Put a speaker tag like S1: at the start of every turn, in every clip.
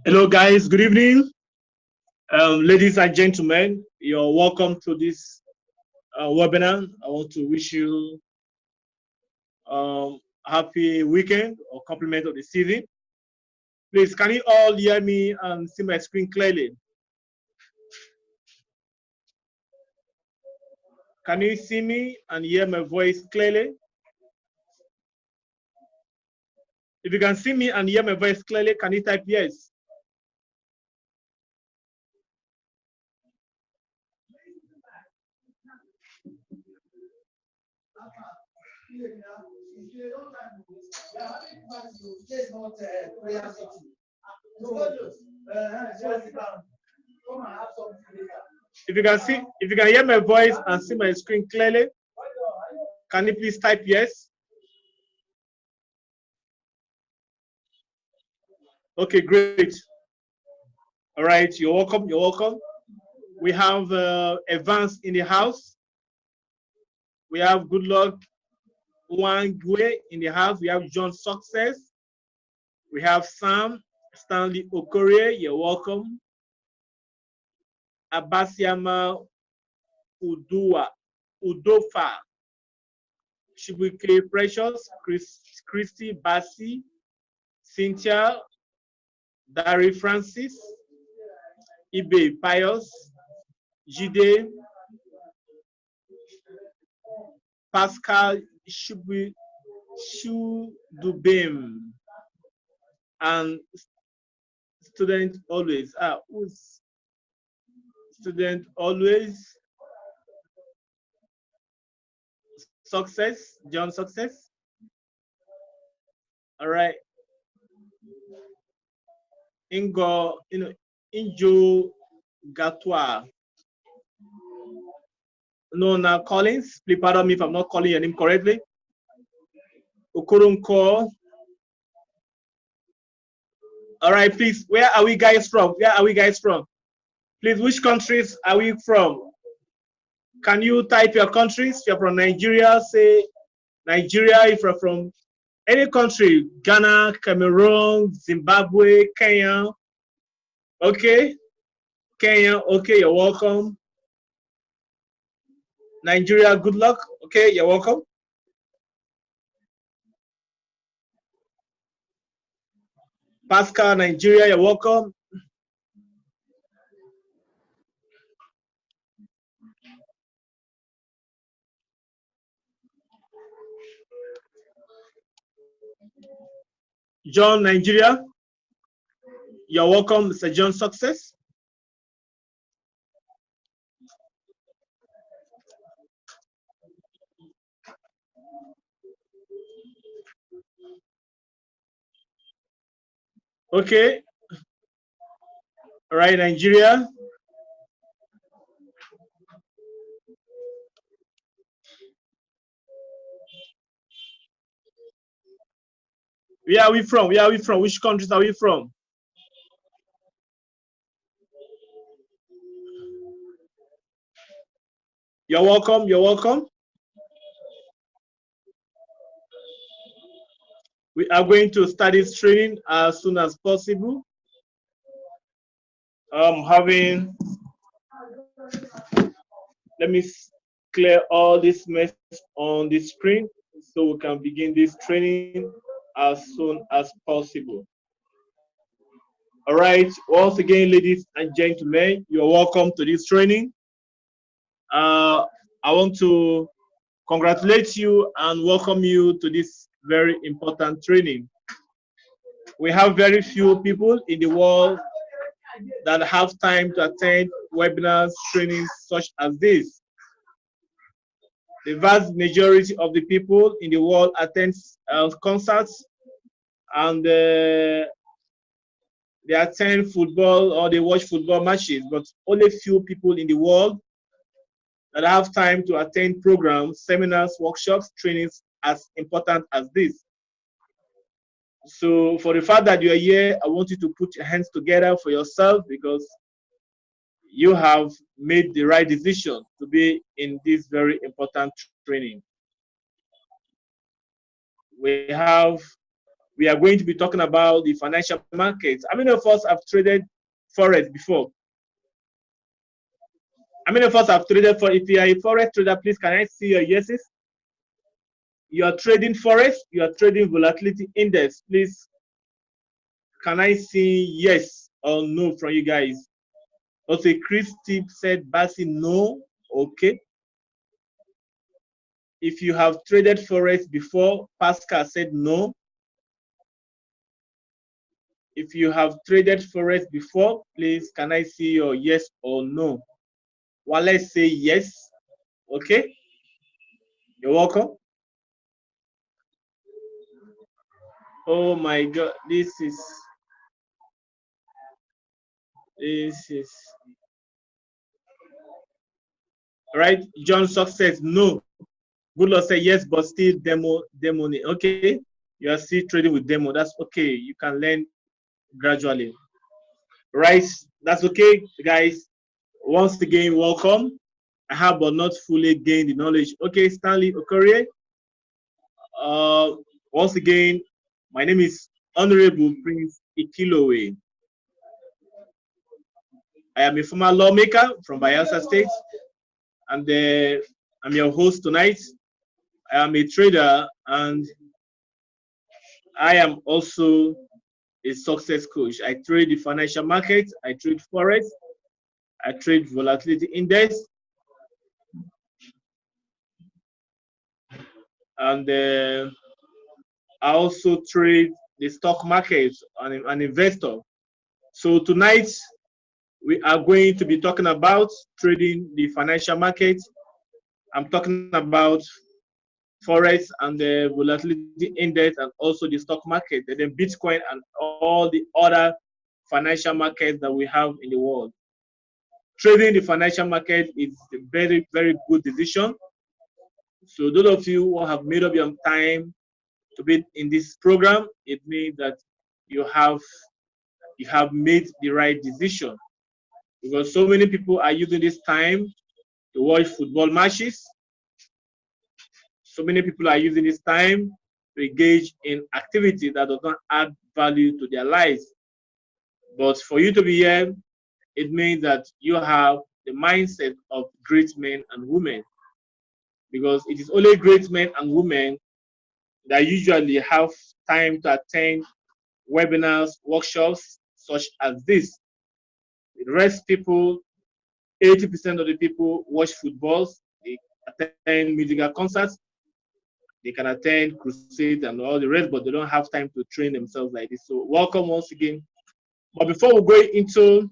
S1: Hello, guys. Good evening, ladies and gentlemen. You're welcome to this webinar. I want to wish you happy weekend or compliment of the season. Please, can you all hear me and see my screen clearly? Can you see me and hear my voice clearly? If you can see me and hear my voice clearly, can you type yes? If you can hear my voice and see my screen clearly, can you please type yes? Okay, great. All right, you're welcome. You're welcome. We have Evans in the house. We have Good Luck Wangwe in the house. We have John Success. We have Sam Stanley Okorie. You're welcome. Abasiama Udofa. Shibuke Precious. Christy Bassi. Cynthia. Dari Francis. Ibe Pius. Jide. Pascal Shudubem. And Student Always. Who's Student Always? Success. John Success. All right. Injo Gatwa. Nona Collins. Please pardon me if I'm not calling your name correctly. Okorunko. All right, please. Where are we guys from? Where are we guys from? Please, which countries are we from? Can you type your countries? If you're from Nigeria, say Nigeria. If you're from any country, Ghana, Cameroon, Zimbabwe, Kenya. Okay. Kenya, okay, you're welcome. Nigeria, good luck. Okay, you're welcome. Pascal, Nigeria, you're welcome. John, Nigeria, you're welcome. Mr. John Success. Okay. All right, Nigeria. Where are we from? Where are we from? Which countries are we from? You're welcome. You're welcome. We are going to start this training as soon as possible. Let me clear all this mess on the screen so we can begin this training as soon as possible. All right, once again, ladies and gentlemen, you're welcome to this training. I want to congratulate you and welcome you to this very important training. We have very few people in the world that have time to attend webinars, trainings such as this. The vast majority of the people in the world attend concerts and they attend football or they watch football matches, but only few people in the world that have time to attend programs, seminars, workshops, trainings as important as this. So for the fact that you are here, I want you to put your hands together for yourself because you have made the right decision to be in this very important training. We have we are going to be talking about the financial markets. How many of us have traded Forex before? How many of us have traded for? If you are a Forex trader, please can I see your yeses? You are trading Forex, you are trading volatility index. Please, can I see yes or no from you guys? Also, Christy said, Basi, no. Okay. If you have traded Forex before, Pascal said no. If you have traded Forex before, please, can I see your yes or no? Well, let's say yes. Okay. You're welcome. Oh my God, this is right. John Success, no. Good Lord say yes, but still demo. Okay, you are still trading with demo. That's okay. You can learn gradually. Right, that's okay, guys. Once again, welcome. I have but not fully gained the knowledge. Okay, Stanley Okorie. Once again, my name is Honorable Prince Ikilowei. I am a former lawmaker from Bayelsa State, and I'm your host tonight. I am a trader, and I am also a success coach. I trade the financial market, I trade Forex, I trade volatility index, and I also trade the stock market. I'm an investor. So tonight we are going to be talking about trading the financial market. I'm talking about Forex and the volatility index and also the stock market, and then Bitcoin and all the other financial markets that we have in the world. Trading the financial market is a very, very good decision. So those of you who have made up your time to be in this program, it means that you have made the right decision, because so many people are using this time to watch football matches. So many people are using this time to engage in activity that does not add value to their lives. But for you to be here, it means that you have the mindset of great men and women, because it is only great men and women that usually have time to attend webinars, workshops such as this. The rest people, 80% of the people watch footballs, they attend musical concerts, they can attend crusades and all the rest, but they don't have time to train themselves like this. So welcome once again. But before we go into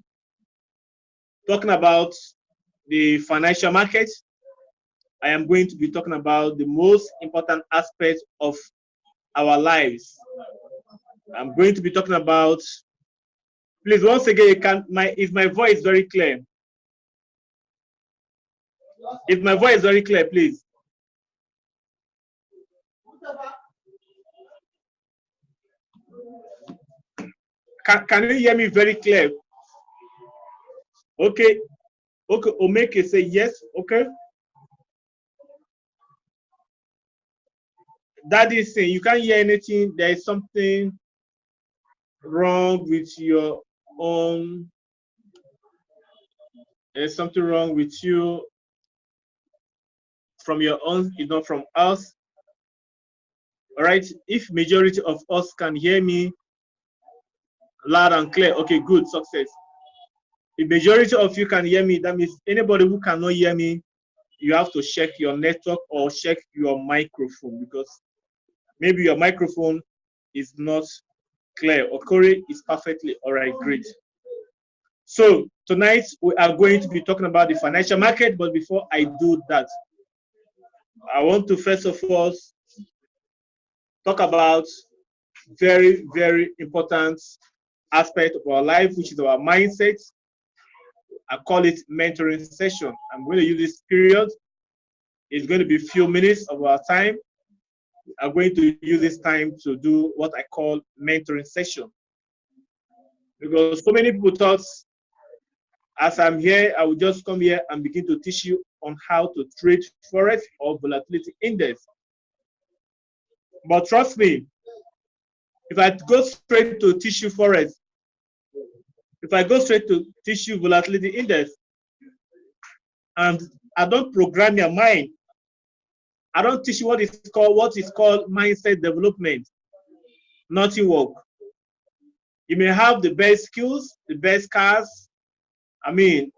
S1: talking about the financial market, I am going to be talking about the most important aspect of our lives. I'm going to be talking about, please, once again, is my voice very clear? Is my voice very clear, please? Can you hear me very clear? Okay. Okay, Omeke say yes. Okay. That is saying you can't hear anything. There is something wrong with your own. There's something wrong with you from your own, it's not from us. All right. If majority of us can hear me loud and clear, okay, good, success. If majority of you can hear me, that means anybody who cannot hear me, you have to check your network or check your microphone, because maybe your microphone is not clear. Okori is perfectly all right, great. So tonight we are going to be talking about the financial market, but before I do that, I want to first of all talk about very, very important aspect of our life, which is our mindset. I call it mentoring session. I'm going to use this period. It's going to be a few minutes of our time. I'm going to use this time to do what I call mentoring session. Because so many people thought, as I'm here, I will just come here and begin to teach you on how to trade Forex or volatility index. But trust me, If I go straight to tissue forest, if I go straight to tissue volatility index, and I don't program your mind, I don't teach you what is called mindset development, nothing work. You may have the best skills, the best cars, I mean,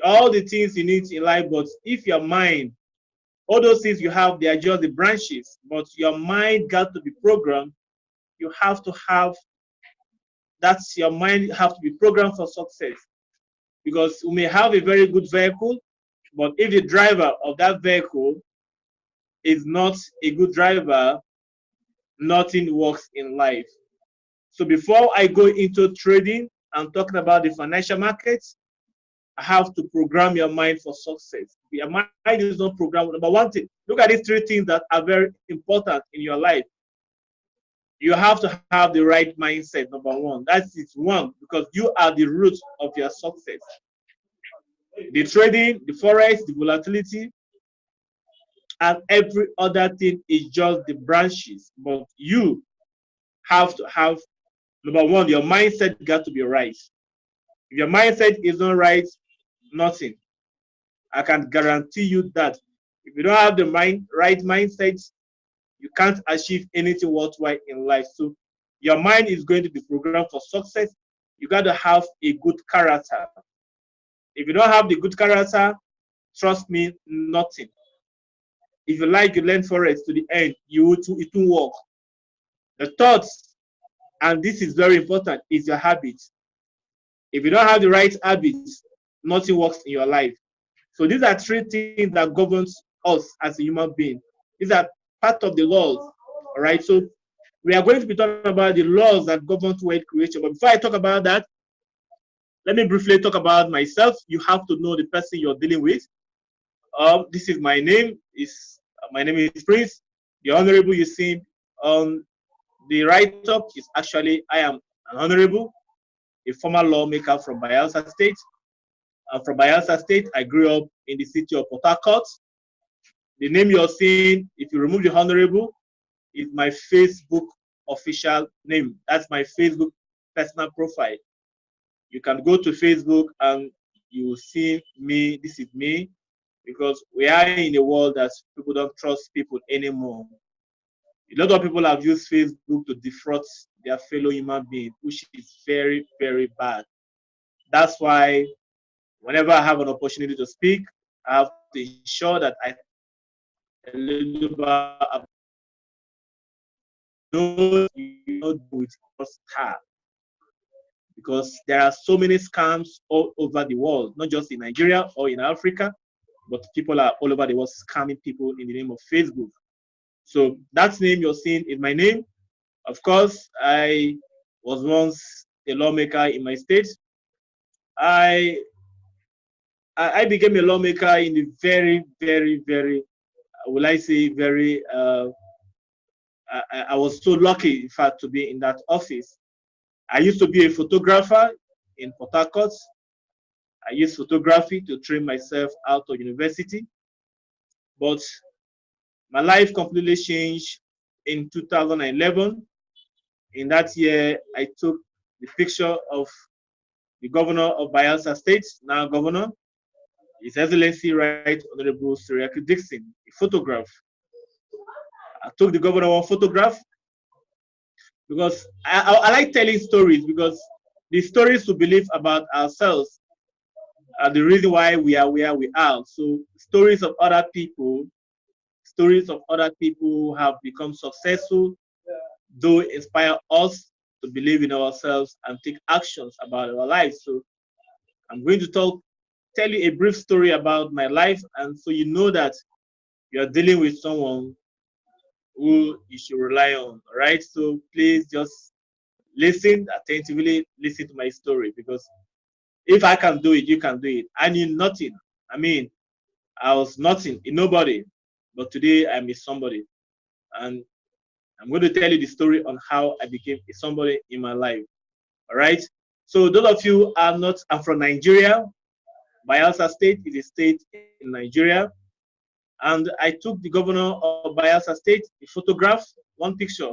S1: all the things you need in life, but if your mind, all those things you have, they are just the branches, but your mind got to be programmed. You have to have, that's your mind have to be programmed for success. Because you may have a very good vehicle, but if the driver of that vehicle is not a good driver, nothing works in life. So before I go into trading and talking about the financial markets, I have to program your mind for success. Your mind is not programmed. Number one thing, look at these three things that are very important in your life. You have to have the right mindset, number one. That's it, one, because you are the root of your success. The trading, the forex, the volatility, and every other thing is just the branches. But you have to have, number one, your mindset got to be right. If your mindset is not right, nothing. I can guarantee you that if you don't have the right mindset, you can't achieve anything worthwhile in life. So your mind is going to be programmed for success. You got to have a good character. If you don't have the good character, trust me, nothing. If you like, you learn forex to the end, it won't work. The thoughts, and this is very important, is your habit. If you don't have the right habits, nothing works in your life. So these are three things that governs us as a human being. These are part of the laws. All right. So we are going to be talking about the laws that govern wealth creation. But before I talk about that, let me briefly talk about myself. You have to know the person you're dealing with. This is my name. My name is Prince. The honorable you see on the write-up is actually I am an honorable, a former lawmaker from Bayelsa State. From Bayelsa State, I grew up in the city of Port Harcourt. The name you're seeing, if you remove the honorable, is my Facebook official name. That's my Facebook personal profile. You can go to Facebook and you will see me. This is me, because we are in a world that people don't trust people anymore. A lot of people have used Facebook to defraud their fellow human beings, which is very, very bad. That's why whenever I have an opportunity to speak, I have to ensure that I a little about know you know with star, because there are so many scams all over the world, not just in Nigeria or in Africa, but people are all over the world scamming people in the name of Facebook. So that name you're seeing is my name. Of course, I was once a lawmaker in my state. I I became a lawmaker in the very, very, very, will I say, very, I was so lucky, in fact, to be in that office. I used to be a photographer in Port Harcourt. I used photography to train myself out of university. But my life completely changed in 2011. In that year, I took the picture of the governor of Bayelsa State, now governor, His Excellency Right Honorable Siriaki Dixon, a photograph. I took the governor one photograph because I like telling stories, because the stories to believe about ourselves are the reason why we are where we are. So stories of other people have become successful, though inspire us to believe in ourselves and take actions about our lives. So I'm going to tell you a brief story about my life, and so you know that you are dealing with someone who you should rely on. All right. So please just listen attentively, listen to my story, because if I can do it, you can do it. I knew nothing. I mean, I was nothing, a nobody, but today I'm a somebody. And I'm going to tell you the story on how I became a somebody in my life. All right. So those of you are not, I'm from Nigeria. Bayelsa State is a state in Nigeria. And I took the governor of Bayelsa State a photograph, one picture.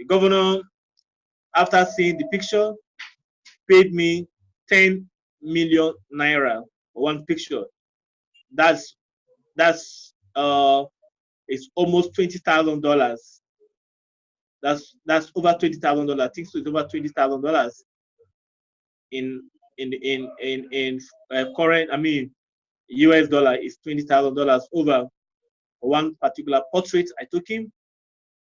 S1: The governor, after seeing the picture, paid me 10 million naira for one picture. That's that's it's almost $20,000. That's over $20,000. I think so. It's over $20,000 in current. I mean, US dollar is $20,000 over one particular portrait I took him,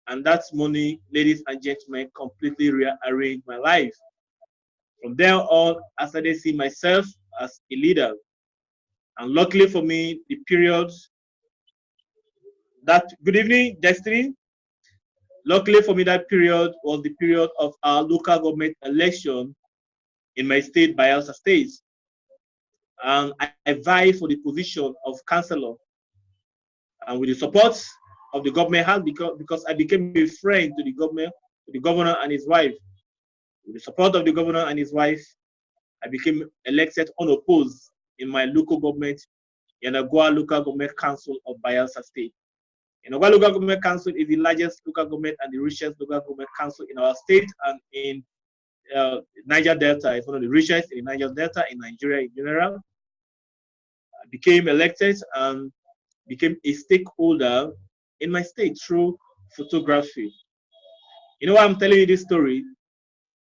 S1: and that's money, ladies and gentlemen, completely rearranged my life. From there on, I started seeing myself as a leader, and luckily for me, the period that good evening, Destiny. Luckily for me, that period was the period of our local government election in my state, Bayelsa State, and I vied for the position of councillor. And with the support of the government hand, because I became a friend to the governor and his wife. With the support of the governor and his wife, I became elected unopposed in my local government, Yanagua Local Government Council of Bayelsa State. Yanagua Local Government Council is the largest local government and the richest local government council in our state and in Niger Delta. It's one of the richest in the Niger Delta in Nigeria in general. I became elected and became a stakeholder in my state through photography. You know why I'm telling you this story?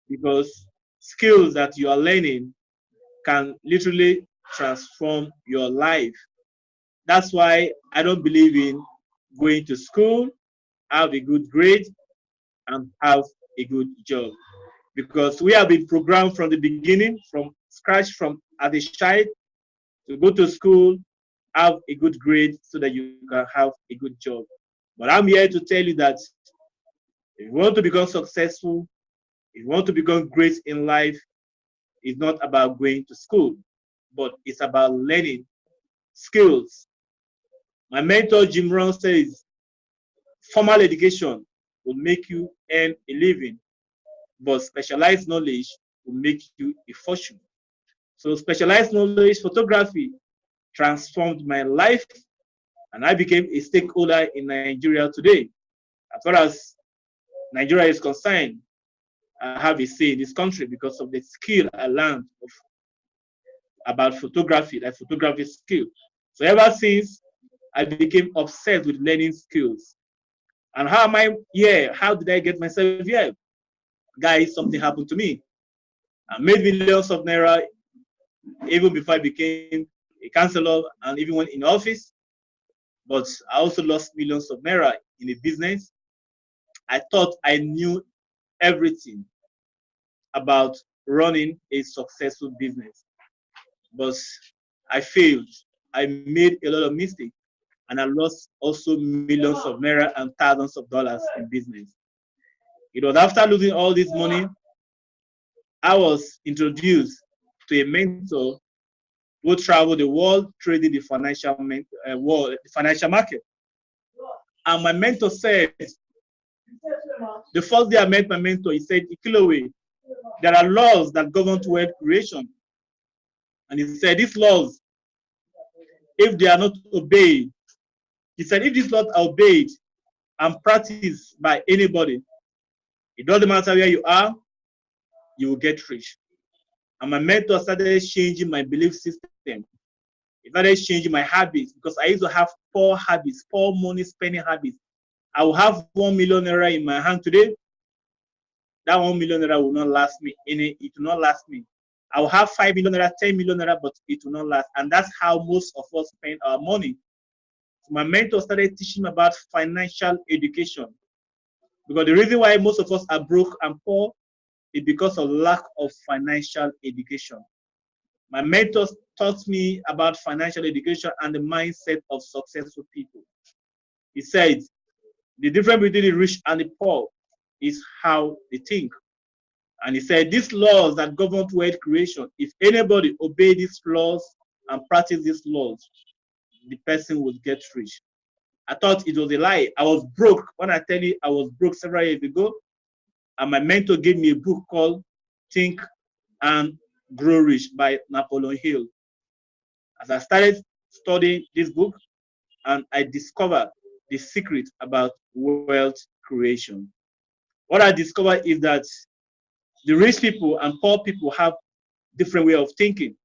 S1: Because skills that you are learning can literally transform your life. That's why I don't believe in going to school, have a good grade, and have a good job. Because we have been programmed from the beginning, from scratch, from as a child, to go to school, have a good grade so that you can have a good job. But I'm here to tell you that if you want to become successful, if you want to become great in life, it's not about going to school, but it's about learning skills. My mentor, Jim Rohn, says formal education will make you earn a living, but specialized knowledge will make you a fortune. So specialized knowledge, photography, transformed my life, and I became a stakeholder in Nigeria today. As far as Nigeria is concerned, I have a say in this country because of the skill I learned about photography, like photography skill. So ever since, I became obsessed with learning skills. And how am I here? How did I get myself here? Guys, something happened to me. I made millions of naira even before I became a counselor and even when in office. But I also lost millions of naira in a business. I thought I knew everything about running a successful business, but I failed. I made a lot of mistakes, and I lost also millions of naira and thousands of dollars in business. It was after losing all this money, I was introduced to a mentor who traveled the world trading the the financial market. And my mentor said, the first day I met my mentor, he said, Ikilowei, there are laws that govern wealth creation. And he said, these laws, if they are not obeyed, he said, if these laws are obeyed and practiced by anybody, it doesn't matter where you are, you will get rich. And my mentor started changing my belief system. He started changing my habits because I used to have poor habits, poor money spending habits. I will have 1 million naira in my hand today. That 1 million naira will not last me. It will not last me. I will have 5 million naira, 10 million naira, but it will not last. And that's how most of us spend our money. So my mentor started teaching me about financial education. Because the reason why most of us are broke and poor is because of lack of financial education. My mentor taught me about financial education and the mindset of successful people. He said, the difference between the rich and the poor is how they think. And he said, these laws that govern wealth creation, if anybody obey these laws and practice these laws, the person will get rich. I thought it was a lie. I was broke. When I tell you I was broke several years ago, and my mentor gave me a book called Think and Grow Rich by Napoleon Hill. As I started studying this book, and I discovered the secret about wealth creation. what I discovered is that the rich people and poor people have different way of thinking.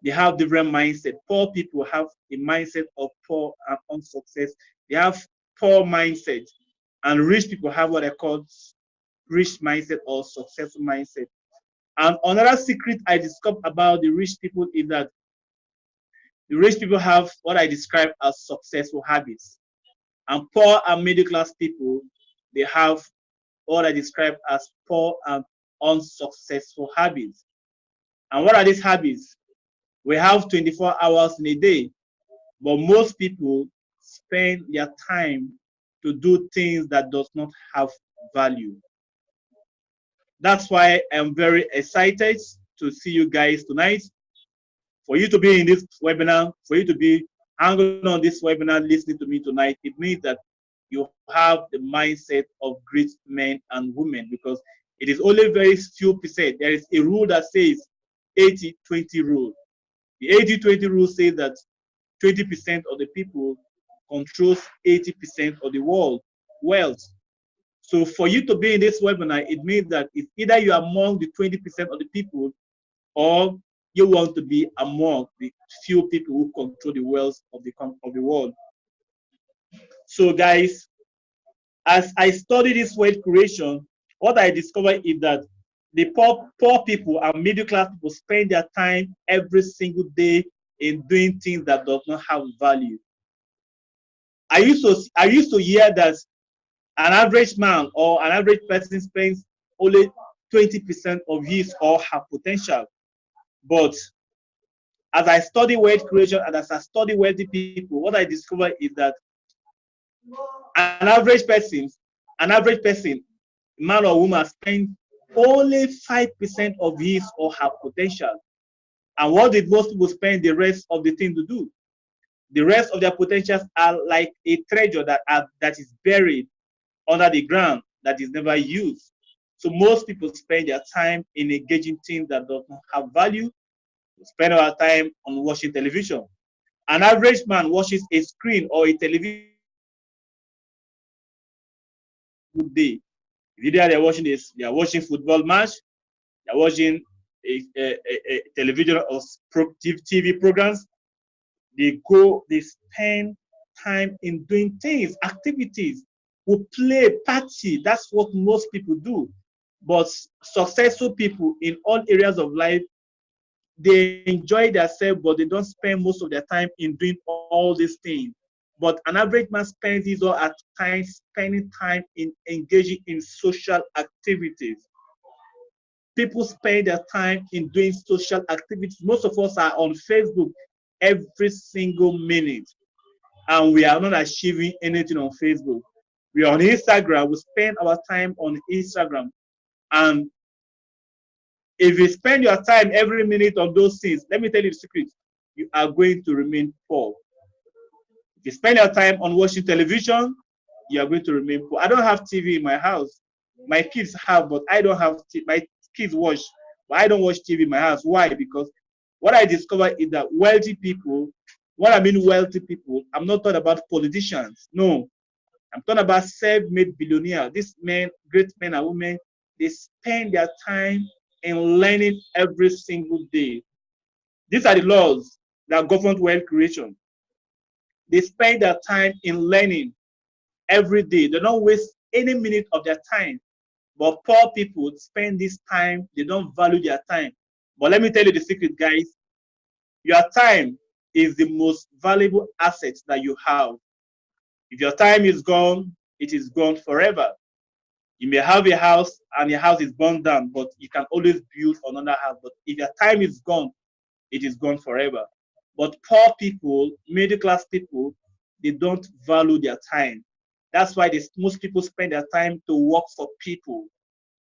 S1: They have different mindset. Poor people have a mindset of poor and unsuccess. They have poor mindset, and rich people have what I call rich mindset or successful mindset. And another secret I discovered about the rich people is that the rich people have what I describe as successful habits, and poor and middle class people, they have what I describe as poor and unsuccessful habits. And what are these habits? We have 24 hours in a day, but most people spend their time to do things that does not have value. That's why I'm very excited to see you guys tonight. For you to be in this webinar, for you to be hanging on this webinar, listening to me tonight, it means that you have the mindset of great men and women, because it is only very few percent. There is a rule that says 80-20 rule. The 80-20 rule says that 20% of the people controls 80% of the world wealth. So for you to be in this webinar, it means that it's either you are among the 20% of the people, or you want to be among the few people who control the wealth of the world. So guys, as I study this wealth creation, what I discovered is that the poor people and middle class people spend their time every single day in doing things that does not have value. I used to hear that an average man or an average person spends only 20% of his or her potential. But as I study wealth creation and as I study wealthy people, what I discover is that an average person, man or woman, spends only 5% of his or her potential. And what did most people spend the rest of the thing to do? The rest of their potentials are like a treasure that is buried under the ground, that is never used. So most people spend their time in engaging things that do not have value. We spend our time on watching television. An average man watches a screen or a television good day. Either they're watching this, they are watching football match, they're watching a television or TV programs. They spend time in doing things, activities. We play, party. That's what most people do. But successful people in all areas of life, they enjoy themselves, but they don't spend most of their time in doing all these things. But an average man spends his or her time spending time in engaging in social activities. People spend their time in doing social activities. Most of us are on Facebook every single minute, and we are not achieving anything on Facebook. We are on Instagram. We spend our time on Instagram, and if you spend your time every minute on those things, let me tell you the secret: you are going to remain poor. If you spend your time on watching television, you are going to remain poor. I don't have TV in my house. My kids have, but I don't have. My kids watch, but I don't watch TV in my house. Why? Because what I discovered is that wealthy people, what I mean wealthy people, I'm not talking about politicians. No, I'm talking about self-made billionaires. These men, great men and women, they spend their time in learning every single day. These are the laws that govern wealth creation. They spend their time in learning every day. They don't waste any minute of their time. But poor people spend this time, they don't value their time. But let me tell you the secret, guys. Your time is the most valuable asset that you have. If your time is gone, it is gone forever. You may have a house and your house is burned down, but you can always build another house. But if your time is gone, it is gone forever. But poor people, middle class people, they don't value their time. That's why most people spend their time to work for people.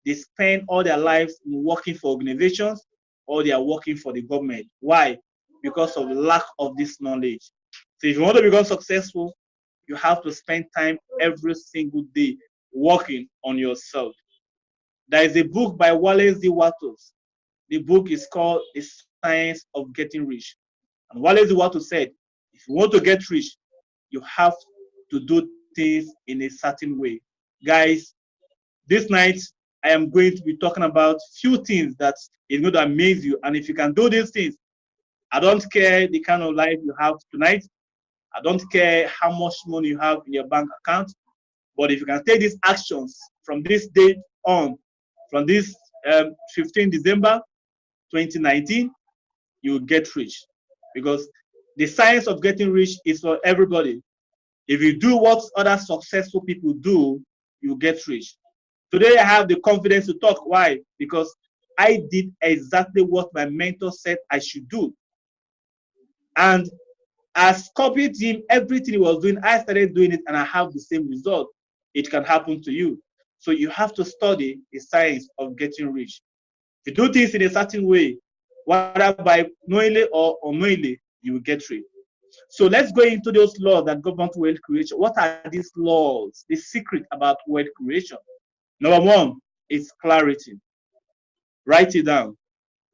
S1: They spend all their lives working for organizations, or they are working for the government. Why? Because of the lack of this knowledge. So if you want to become successful, you have to spend time every single day working on yourself. There is a book by Wallace D. Wattles. The book is called The Science of Getting Rich. And Wallace D. Wattles said, if you want to get rich, you have to do things in a certain way. Guys, This night, I am going to be talking about few things that is going to amaze you. And if you can do these things, I don't care the kind of life you have tonight. I don't care how much money you have in your bank account. But if you can take these actions from this date on, from this 15 December 2019, you will get rich. Because the science of getting rich is for everybody. If you do what other successful people do, you get rich. Today, I have the confidence to talk. Why? Because I did exactly what my mentor said I should do. And as copied him, everything he was doing, I started doing it and I have the same result. It can happen to you. So you have to study the science of getting rich. If you do things in a certain way, whether by knowingly or unknowingly, you will get rich. So let's go into those laws that govern wealth creation. What are these laws? The secret about wealth creation. Number one is clarity. Write it down.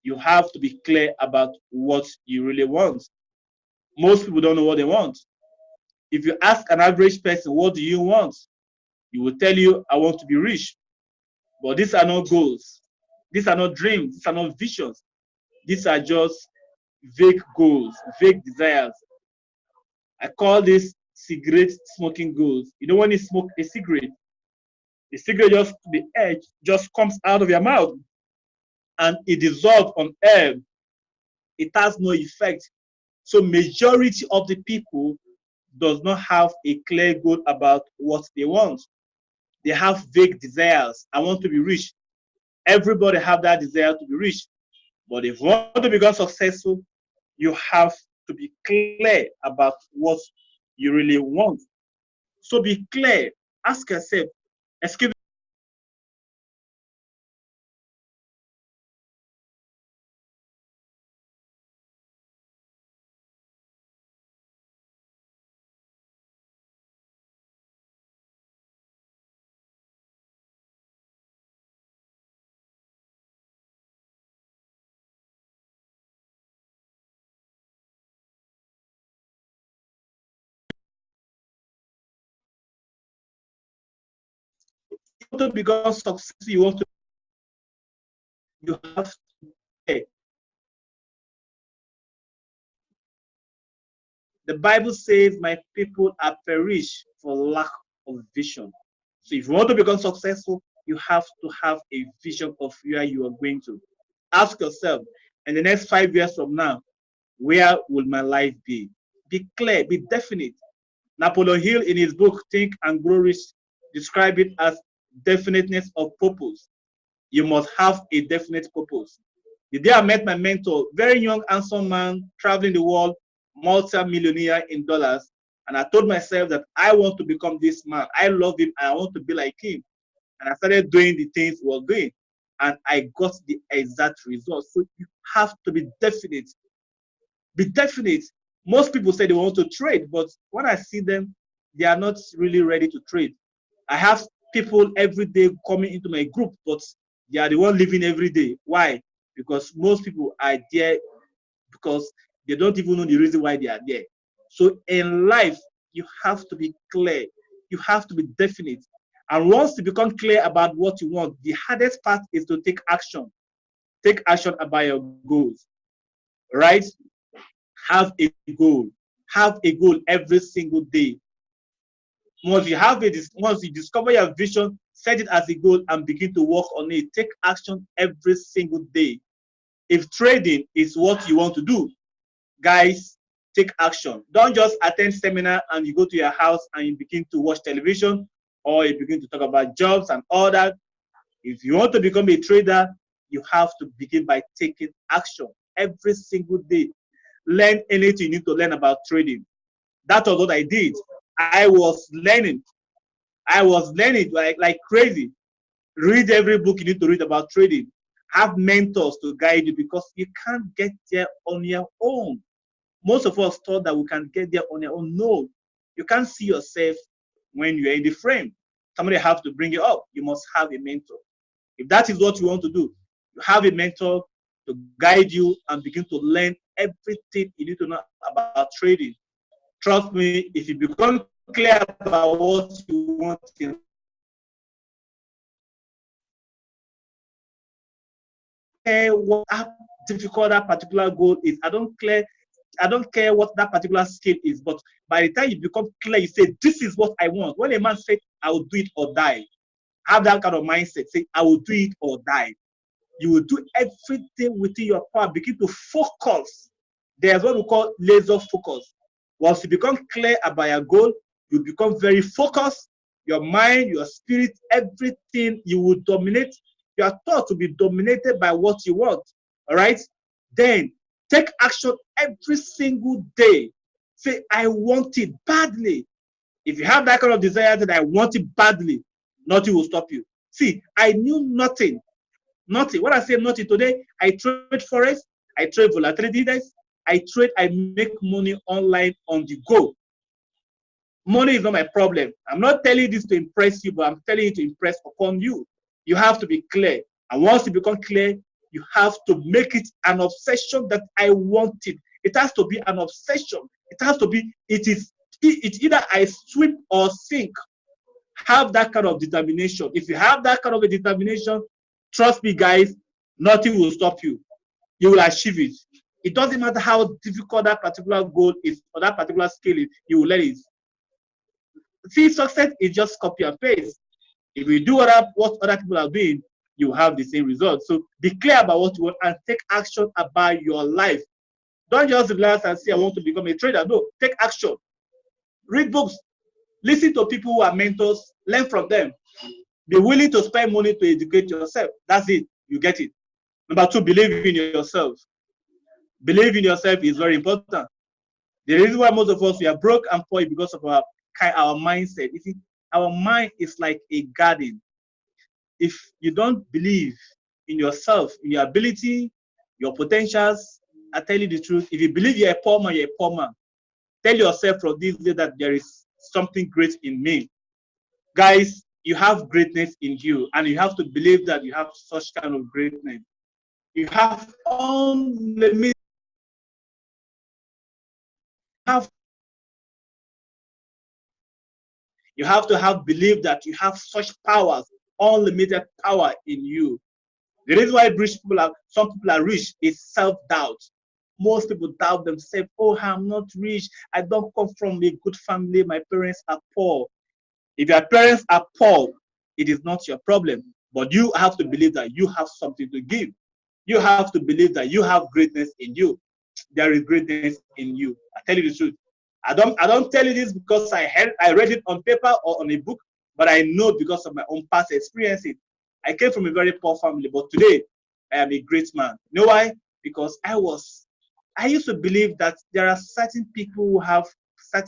S1: You have to be clear about what you really want. Most people don't know what they want. If you ask an average person, what do you want? He will tell you, I want to be rich. But these are not goals. These are not dreams. These are not visions. These are just vague goals, vague desires. I call this cigarette smoking goals. You know, when you smoke a cigarette, the cigarette just, the edge just comes out of your mouth and it dissolves on air. It has no effect. So majority of the people does not have a clear goal about what they want. They have vague desires. I want to be rich. Everybody have that desire to be rich. But if you want to become successful, you have to be clear about what you really want. So be clear. Ask yourself, excuse me, you want to become successful, you have to be. The Bible says, my people are perished for lack of vision. So if you want to become successful, you have to have a vision of where you are going to. Ask yourself, in the next 5 years from now, where will my life be? Be clear, be definite. Napoleon Hill, in his book Think and Grow Rich, described it as definiteness of purpose. You must have a definite purpose. The day I met my mentor, very young, handsome man, traveling the world, multi-millionaire in dollars, and I told myself that I want to become this man. I love him and I want to be like him. And I started doing the things he was doing, and I got the exact result. So you have to be definite. Be definite. Most people say they want to trade, but when I see them, they are not really ready to trade. I have people every day coming into my group, but they are the one living every day. Why? Because most people are there because they don't even know the reason why they are there. So in life, you have to be clear. You have to be definite. And once you become clear about what you want, the hardest part is to take action. Take action about your goals, right? Have a goal. Have a goal every single day. Once you discover your vision, set it as a goal and begin to work on it. Take action every single day. If trading is what you want to do, guys, take action. Don't just attend seminar and you go to your house and you begin to watch television or you begin to talk about jobs and all that. If you want to become a trader, you have to begin by taking action every single day. Learn anything you need to learn about trading. That was what I did. I was learning. I was learning like crazy. Read every book you need to read about trading. Have mentors to guide you because you can't get there on your own. Most of us thought that we can get there on your own. No, you can't see yourself when you're in the frame. Somebody have to bring you up. You must have a mentor. If that is what you want to do, you have a mentor to guide you and begin to learn everything you need to know about trading. Trust me, if you become clear about what you want in care what how difficult that particular goal is. I don't care what that particular skill is. But by the time you become clear, you say, this is what I want. When a man says, I will do it or die, have that kind of mindset. Say, I will do it or die. You will do everything within your power. Begin to focus. There's what we call laser focus. Once you become clear about your goal, you become very focused. Your mind, your spirit, everything, you will dominate. Your thoughts will be dominated by what you want. All right? Then take action every single day. Say, I want it badly. If you have that kind of desire that I want it badly, nothing will stop you. See, I knew nothing. Nothing. When I say nothing today, I trade forex, I trade volatility index, I make money online on the go. Money is not my problem. I'm not telling this to impress you, but I'm telling you to impress upon you. You have to be clear. And once you become clear, you have to make it an obsession that I want it. It has to be an obsession. It has to be, it's either I swim or sink. Have that kind of determination. If you have that kind of a determination, trust me, guys, nothing will stop you. You will achieve it. It doesn't matter how difficult that particular goal is or that particular skill is, you will let it. See, success is just copy and paste. If you do what other people are doing, you have the same result. So be clear about what you want and take action about your life. Don't just relax and say, I want to become a trader. No, take action. Read books. Listen to people who are mentors. Learn from them. Be willing to spend money to educate yourself. That's it. You get it. Number two, believe in yourself. Believe in yourself is very important. The reason why most of us we are broke and poor is because of our mindset. You see, our mind is like a garden. If you don't believe in yourself, in your ability, your potentials, I tell you the truth. If you believe you're a poor man, you're a poor man. Tell yourself from this day that there is something great in me. Guys, you have greatness in you, and you have to believe that you have such kind of greatness. You have unlimited. You have to have belief that you have such powers, unlimited power in you. The reason why some people are rich is self-doubt. Most people doubt themselves. Oh, I'm not rich. I don't come from a good family. My parents are poor. If your parents are poor, it is not your problem. But you have to believe that you have something to give. You have to believe that you have greatness in you. There is greatness in you. I tell you the truth. I don't tell you this because I read it on paper or on a book, but I know because of my own past experiences. I came from a very poor family, but today I am a great man. You know why? Because I used to believe that there are certain people who have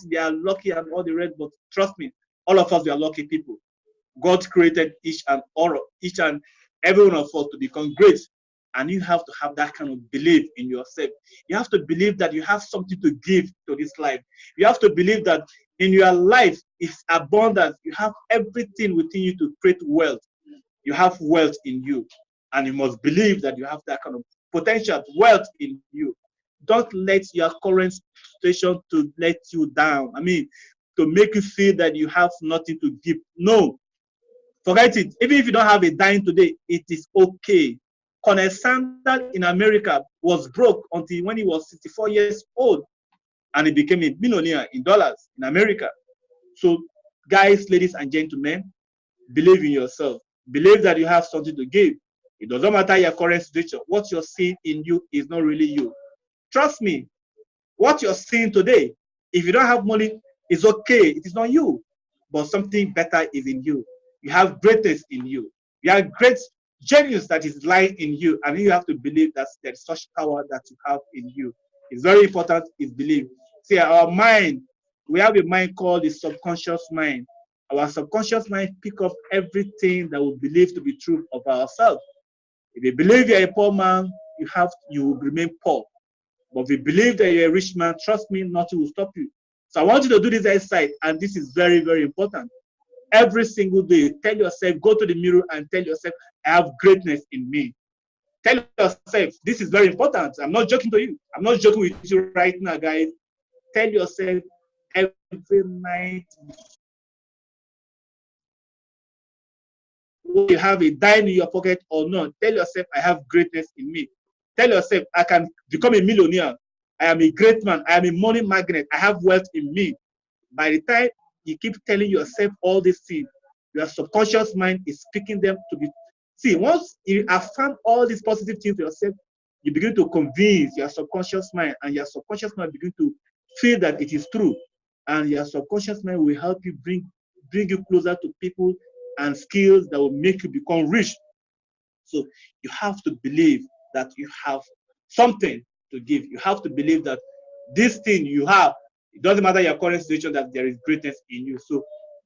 S1: they are lucky and all the rest, but trust me, all of us we are lucky people. God created each and every one of us to become great. And you have to have that kind of belief in yourself. You have to believe that you have something to give to this life. You have to believe that in your life is abundance. You have everything within you to create wealth. You have wealth in you. And you must believe that you have that kind of potential, wealth in you. Don't let your current situation to let you down. I mean, to make you feel that you have nothing to give. No. Forget it. Even if you don't have a dime today, it is okay. Colonel Sanders in America was broke until when he was 64 years old, and he became a millionaire in dollars in America. So, guys, ladies and gentlemen, believe in yourself. Believe that you have something to give. It doesn't matter your current situation. What you're seeing in you is not really you. Trust me. What you're seeing today, if you don't have money, it's okay. It is not you. But something better is in you. You have greatness in you. You have great genius that is lying in you, and you have to believe that there's such power that you have in you. It's very important is belief. See, our mind, we have a mind called the subconscious mind. Our subconscious mind pick up everything that we believe to be true of ourselves. If you believe you're a poor man, you will remain poor. But if you believe that you're a rich man, trust me, nothing will stop you. So I want you to do this exercise, and this is very, very important. Every single day, tell yourself, go to the mirror and tell yourself, I have greatness in me. Tell yourself, this is very important. I'm not joking to you. I'm not joking with you right now, guys. Tell yourself every night whether you have a dime in your pocket or not, tell yourself, I have greatness in me. Tell yourself, I can become a millionaire. I am a great man. I am a money magnet. I have wealth in me. By the time you keep telling yourself all these things, your subconscious mind is speaking them to be. See, once you affirm all these positive things to yourself, you begin to convince your subconscious mind, and your subconscious mind begin to feel that it is true. And your subconscious mind will help you bring you closer to people and skills that will make you become rich. So you have to believe that you have something to give. You have to believe that this thing you have, it doesn't matter your current situation, that there is greatness in you. So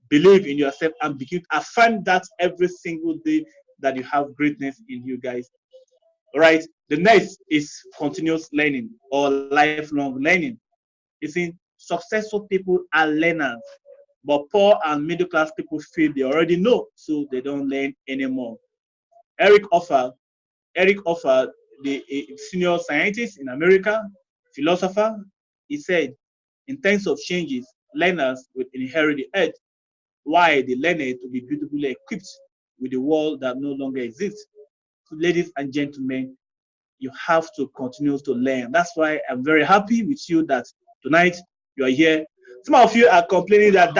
S1: believe in yourself and begin to affirm that every single day that you have greatness in you, guys. All right. The next is continuous learning or lifelong learning. You see, successful people are learners, but poor and middle class people feel they already know, so they don't learn anymore. Eric Offer, Eric Offer, the senior scientist in America, philosopher, he said, in times of changes, learners will inherit the earth, while the learned to be beautifully equipped with the world that no longer exists. So, ladies and gentlemen, you have to continue to learn. That's why I'm very happy with you that tonight you are here. Some of you are complaining that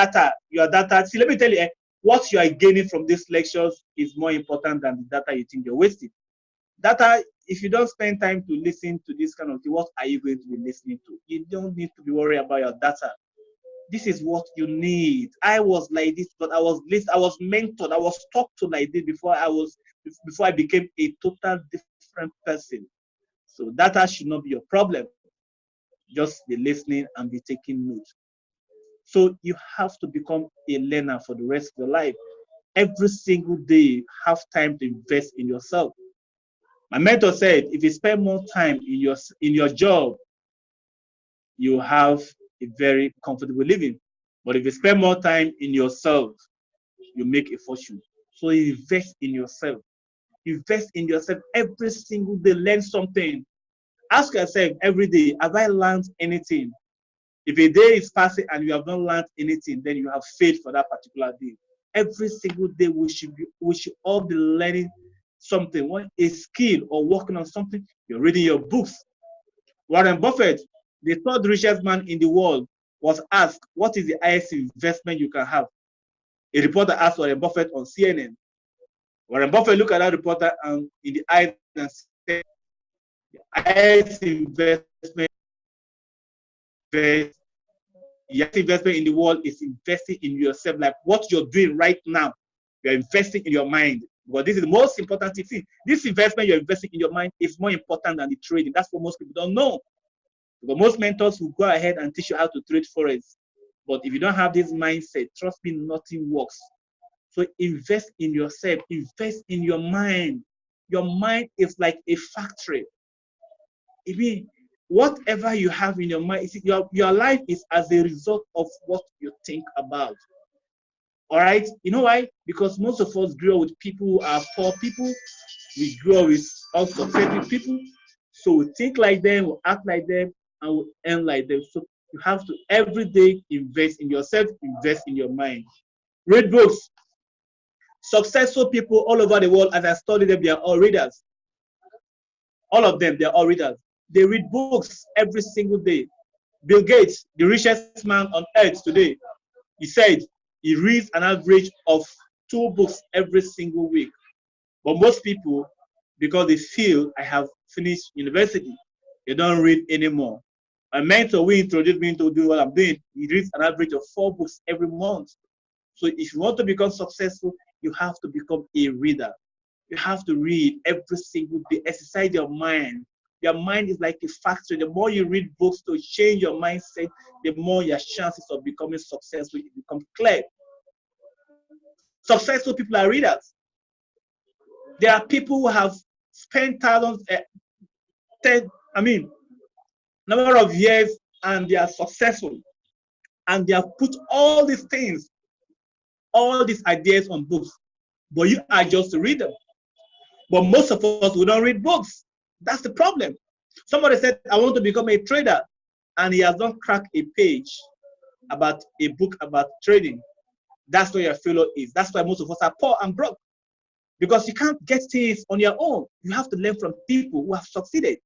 S1: your data. See, let me tell you, what you are gaining from these lectures is more important than the data you think you're wasting. Data, if you don't spend time to listen to this kind of thing, what are you going to be listening to? You don't need to be worried about your data. This is what you need. I was like this, but I was mentored, I was talked to like this before I became a total different person. So data should not be your problem. Just be listening and be taking notes. So you have to become a learner for the rest of your life. Every single day, have time to invest in yourself. My mentor said, if you spend more time in your job, you have a very comfortable living. But if you spend more time in yourself, you make a fortune. So invest in yourself. Invest in yourself every single day. Learn something. Ask yourself every day, have I learned anything? If a day is passing and you have not learned anything, then you have failed for that particular day. Every single day we should all be learning something, a skill or working on something. You're reading your books. Warren Buffett, the third richest man in the world, was asked, what is the highest investment you can have? A reporter asked Warren Buffett on CNN. Warren Buffett looked at that reporter and in the eyes and said, the highest investment in the world is investing in yourself, like what you're doing right now. You're investing in your mind. Because this is the most important thing. See, this investment you're investing in your mind is more important than the trading. That's what most people don't know. Because most mentors will go ahead and teach you how to trade forex. But if you don't have this mindset, trust me, nothing works. So invest in yourself, invest in your mind. Your mind is like a factory. I mean, whatever you have in your mind, your life is as a result of what you think about. All right? You know why? Because most of us grew up with people who are poor people. We grew up with unsuccessful people. So we think like them, we act like them, and we earn like them. So you have to every day invest in yourself, invest in your mind. Read books. Successful people all over the world, as I study them, they are all readers. All of them, they are all readers. They read books every single day. Bill Gates, the richest man on earth today, he said he reads an average of 2 books every single week. But most people, because they feel I have finished university, they don't read anymore. My mentor, we introduced me to do what I'm doing. He reads an average of 4 books every month. So if you want to become successful, you have to become a reader. You have to read every single day. Exercise your mind. Your mind is like a factory. The more you read books to change your mindset, the more your chances of becoming successful become clear. Successful people are readers. There are people who have spent thousands, number of years, and they are successful. And they have put all these things, all these ideas on books. But you are just a reader. But most of us, we don't read books. That's the problem. Somebody said, I want to become a trader, and he has not cracked a page about a book about trading. That's where your failure is. That's why most of us are poor and broke.
S2: Because you can't get things on your own. You have to learn from people who have succeeded.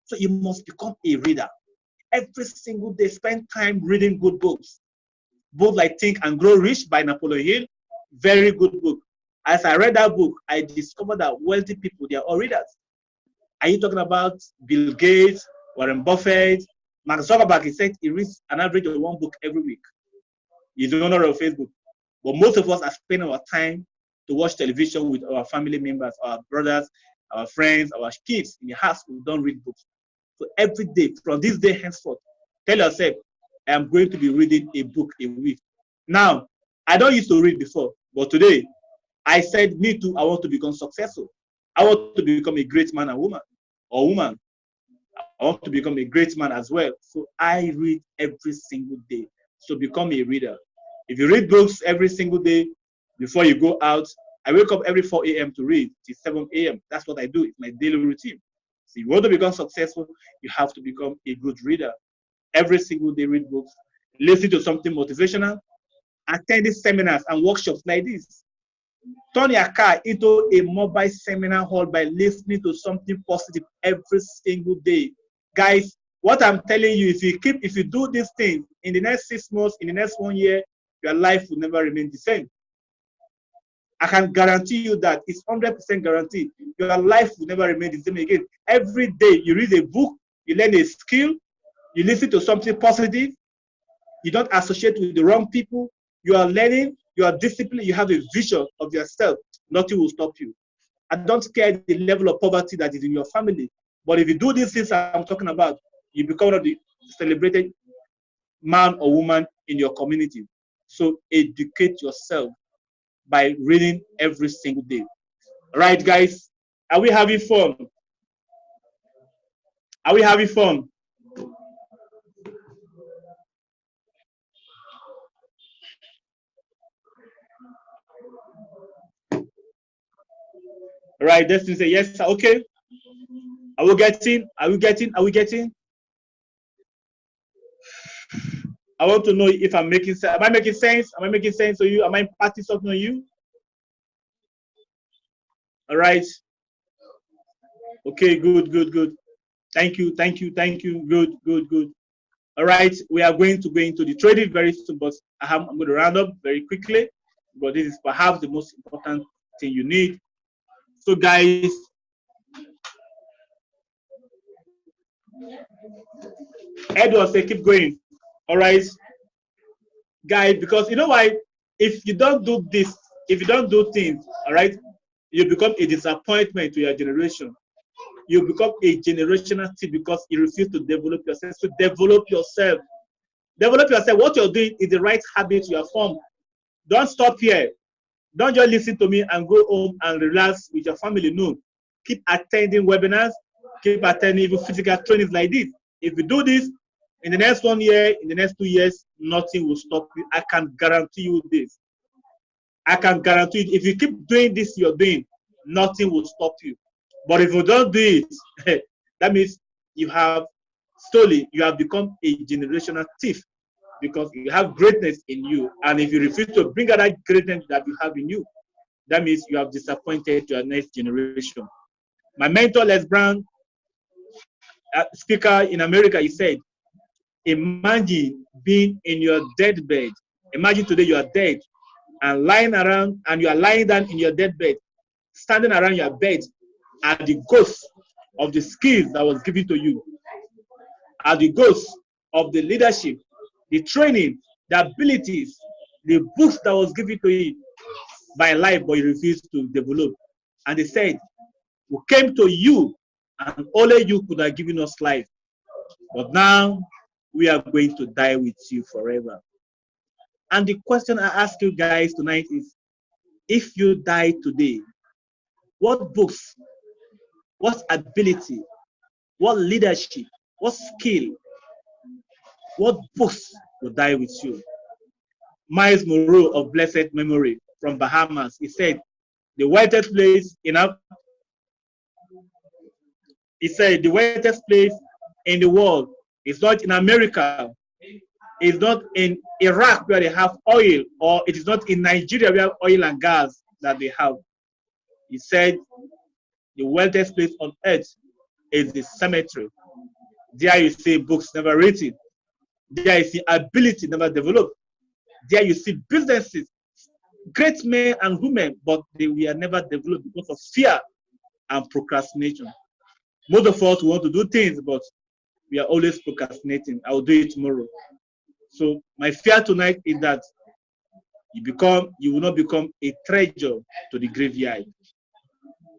S2: So you must become a reader. Every single day, spend time reading good books. Books like Think and Grow Rich by Napoleon Hill, very good book. As I read that book, I discovered that wealthy people, they are all readers. Are you talking about Bill Gates, Warren Buffett, Mark Zuckerberg? He said he reads an average of one book every week. He's the owner of Facebook. But most of us are spending our time to watch television with our family members, our brothers, our friends, our kids in the house who don't read books. So every day, from this day henceforth, tell yourself, I am going to be reading a book a week. Now, I don't used to read before, but today, I said, me too, I want to become successful. I want to become a great man and woman, or woman. I want to become a great man as well. So I read every single day. So become a reader. If you read books every single day before you go out, I wake up every 4 a.m. to read till 7 a.m. That's what I do. It's my daily routine. So if you want to become successful, you have to become a good reader. Every single day, read books, listen to something motivational, attend these seminars and workshops like this. Turn your car into a mobile seminar hall by listening to something positive every single day. Guys, what I'm telling you, if you do these things in the next 6 months, in the next 1 year, your life will never remain the same. I can guarantee you that. It's 100% guaranteed. Your life will never remain the same again. Every day you read a book, you learn a skill, you listen to something positive, you don't associate with the wrong people, you are learning, you are disciplined, you have a vision of yourself. Nothing will stop you. I don't care the level of poverty that is in your family. But if you do these things I'm talking about, you become one of the celebrated man or woman in your community. So educate yourself by reading every single day. All right, guys, are we having fun? Are we having fun? All right, Destiny say yes, sir. Okay. Are we getting? Are we getting? Are we getting? I want to know if I'm making sense. Am I making sense? Am I making sense to you? Am I imparting something on you? All right. Okay, good, good, good. Thank you, thank you, thank you. Good, good, good. All right, we are going to go into the trading very soon, but I'm going to round up very quickly, but this is perhaps the most important thing you need. So, guys, Edward say keep going. All right, guys, because you know why? If you don't do this, if you don't do things, all right, you become a disappointment to your generation. You become a generational thief because you refuse to develop yourself. So develop yourself. Develop yourself. What you're doing is the right habit you have formed. Don't stop here. Don't just listen to me and go home and relax with your family. No. Keep attending webinars. Keep attending even physical trainings like this. If you do this, in the next 1 year, in the next 2 years, nothing will stop you. I can guarantee you this. I can guarantee you, if you keep doing this you're doing, nothing will stop you. But if you don't do it, that means you have slowly, you have become a generational thief because you have greatness in you. And if you refuse to bring out that greatness that you have in you, that means you have disappointed your next generation. My mentor, Les Brown, speaker in America, he said, imagine being in your deathbed. Imagine today you are dead and lying around, and you are lying down in your deathbed, standing around your bed are the ghosts of the skills that was given to you, are the ghosts of the leadership, the training, the abilities, the books that was given to you by life, but you refused to develop. And they said, we came to you and only you could have given us life. But now we are going to die with you forever. And the question I ask you guys tonight is, if you die today, what books, what ability, what leadership, what skill, what books will die with you? Miles Monroe of blessed memory from Bahamas, he said, the wettest place in the world is not in America, it's not in Iraq where they have oil, or it is not in Nigeria where oil and gas that they have. He said the wealthiest place on earth is the cemetery. There you see books never written. There you see ability never developed. There you see businesses, great men and women, but they were never developed because of fear and procrastination. Most of us want to do things, but we are always procrastinating. I will do it tomorrow. So my fear tonight is that you will not become a treasure to the graveyard.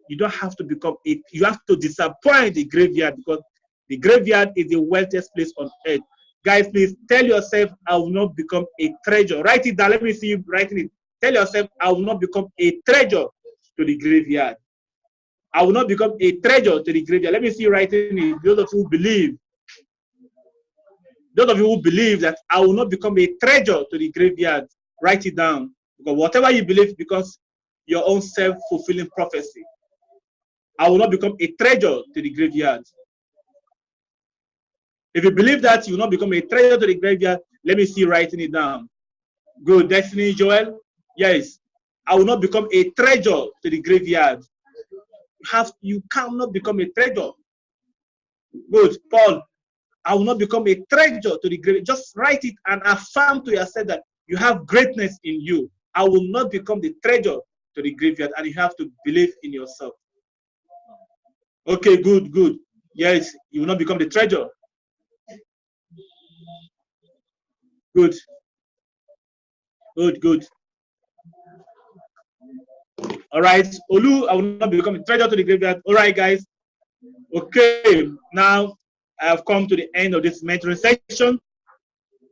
S2: You don't have to become it. You have to disappoint the graveyard, because the graveyard is the wealthiest place on earth. Guys, please tell yourself, I will not become a treasure. Write it down. Let me see you writing it. Tell yourself, I will not become a treasure to the graveyard. I will not become a treasure to the graveyard. Let me see you writing it. Those of you who believe, that I will not become a treasure to the graveyard, write it down. Because whatever you believe becomes your own self-fulfilling prophecy. I will not become a treasure to the graveyard. If you believe that you will not become a treasure to the graveyard, let me see you writing it down. Good. Destiny Joel? Yes. I will not become a treasure to the graveyard. You cannot become a treasure. Good. Paul, I will not become a treasure to the graveyard. Just write it and affirm to yourself that you have greatness in you. I will not become the treasure to the graveyard, and you have to believe in yourself. Okay, good, good. Yes, you will not become the treasure. Good. Good, good. All right. Olu, I will not become a treasure to the graveyard. All right, guys. Okay, now I have come to the end of this mentoring section.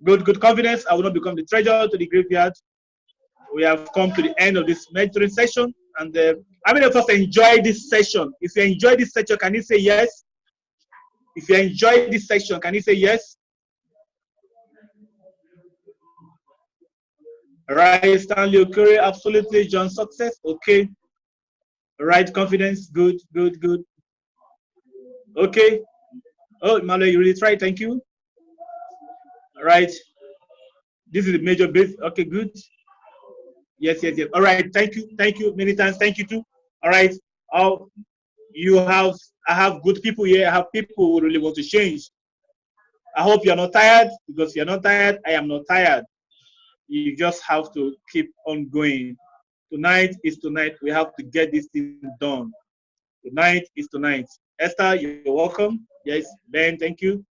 S2: Good, good confidence. I will not become the treasure to the graveyard. We have come to the end of this mentoring session. And how many of us enjoy this session? If you enjoy this session, can you say yes? If you enjoy this session, can you say yes? All right, Stanley Okere, absolutely. John Success, okay. All right, confidence, good, good, good. Okay. Oh, Malo, you really tried, thank you. All right. This is the major base. Okay, good. Yes, yes, yes. All right, thank you many times. Thank you too. All right. I have good people here. I have people who really want to change. I hope you're not tired, because if you're not tired, I am not tired. You just have to keep on going. Tonight is tonight. We have to get this thing done. Tonight is tonight. Esther, you're welcome. Yes, Ben, thank you.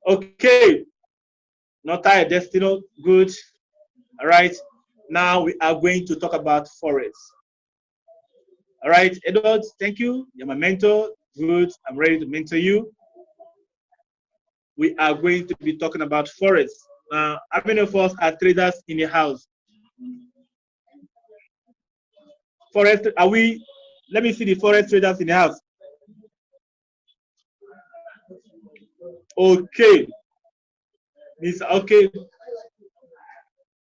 S2: Okay. Not tired, Destino. Good. All right. Now we are going to talk about forests. All right, Edward, thank you. You're my mentor. Good. I'm ready to mentor you. We are going to be talking about forests. How many of us are traders in the house? Forest, are we? Let me see the forest traders in the house. Okay. Okay.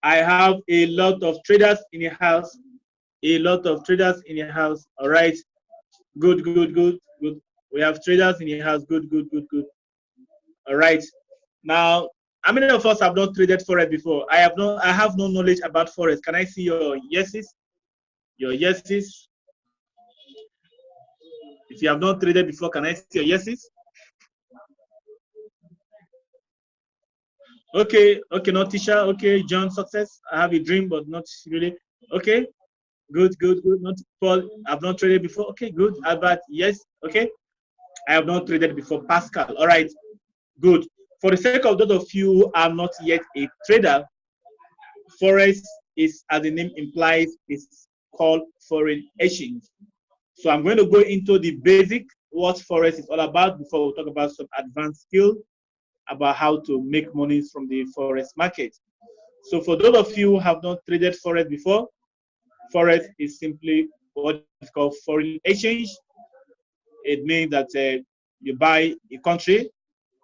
S2: I have a lot of traders in the house. A lot of traders in the house. All right. Good, good, good, good. We have traders in the house. Good, good, good, good. All right. Now, how many of us have not traded forex before? I have no knowledge about forex. Can I see your yeses? Your yeses. If you have not traded before, can I see your yeses? Okay, okay, not teacher. Okay, John, success. I have a dream, but not really. Okay, good, good, good. Not Paul. I've not traded before. Okay, good. Albert, yes. Okay, I have not traded before. Pascal, all right, good. For the sake of those of you who are not yet a trader, forex is, as the name implies, is called foreign exchange. So I'm going to go into the basic what forex is all about before we talk about some advanced skill about how to make money from the forex market. So for those of you who have not traded forex before, forex is simply what is called foreign exchange. It means that you buy a country,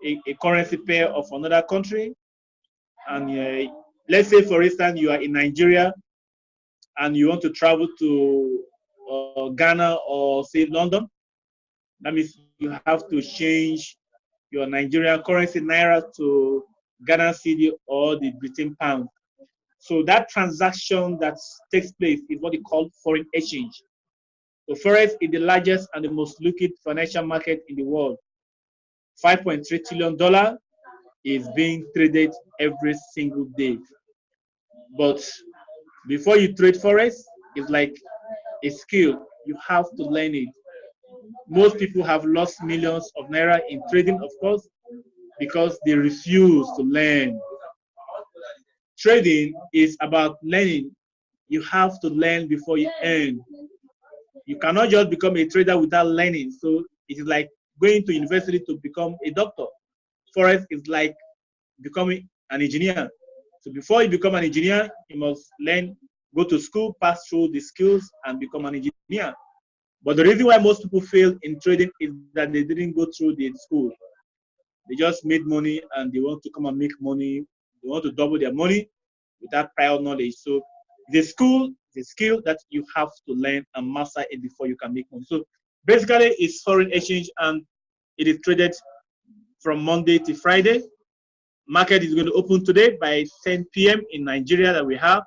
S2: a currency pair of another country, and let's say, for instance, you are in Nigeria and you want to travel to Ghana or say London. That means you have to change your Nigerian currency naira to Ghana cedi or the Britain pound. So that transaction that takes place is what they call foreign exchange. So Forex is the largest and the most liquid financial market in the world. $5.3 trillion is being traded every single day. But before you trade Forex, it's like a skill. You have to learn it. Most people have lost millions of naira in trading, of course, because they refuse to learn. Trading is about learning. You have to learn before you earn. You cannot just become a trader without learning. So it is like going to university to become a doctor. Forex is like becoming an engineer. So before you become an engineer, you must learn, go to school, pass through the skills, and become an engineer. But the reason why most people fail in trading is that they didn't go through the school. They just made money and they want to come and make money. They want to double their money without prior knowledge. So the school, the skill that you have to learn and master it before you can make money. So basically, it's foreign exchange and it is traded from Monday to Friday. Market is going to open today by 10 p.m. in Nigeria that we have.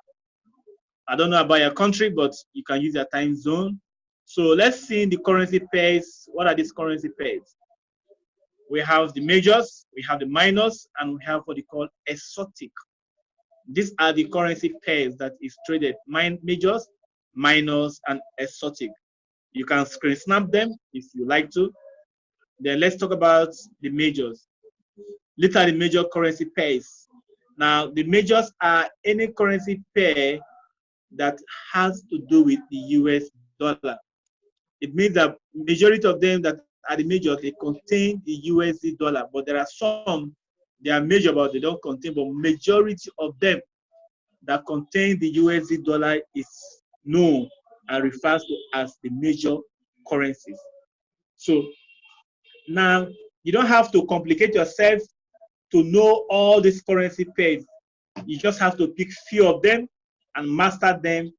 S2: I don't know about your country, but you can use your time zone. So let's see the currency pairs. What are these currency pairs? We have the majors, we have the minors, and we have what they call exotic. These are the currency pairs that is traded: majors, minors, and exotic. You can screen snap them if you like to. Then let's talk about the majors. These are the major currency pairs. Now, the majors are any currency pair that has to do with the US dollar. It means that majority of them that are the majors, they contain the USD dollar, but there are some, they are major, but they don't contain, but majority of them that contain the USD dollar is known and refers to as the major currencies. So now you don't have to complicate yourself to know all these currency pairs. You just have to pick few of them and master them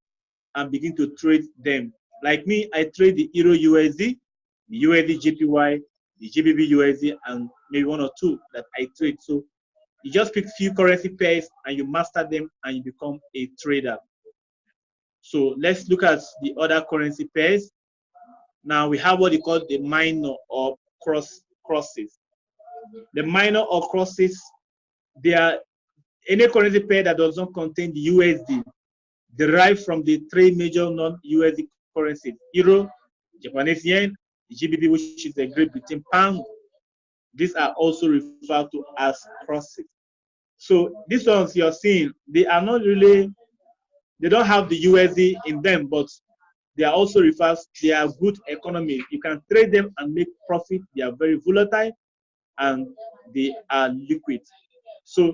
S2: and begin to trade them. Like me, I trade the Euro USD, the USD JPY, the GBP USD, and maybe one or two that I trade. So you just pick few currency pairs and you master them and you become a trader. So let's look at the other currency pairs. Now we have what they call the minor or crosses. The minor or crosses, they are any currency pair that does not contain the USD derived from the three major non-USD currencies: Euro, Japanese yen, the GBP, which is the Great Britain pound. These are also referred to as crosses. So these ones you're seeing, they are not really, they don't have the USD in them, but they are also referred, they are good economy. You can trade them and make profit. They are very volatile and they are liquid. So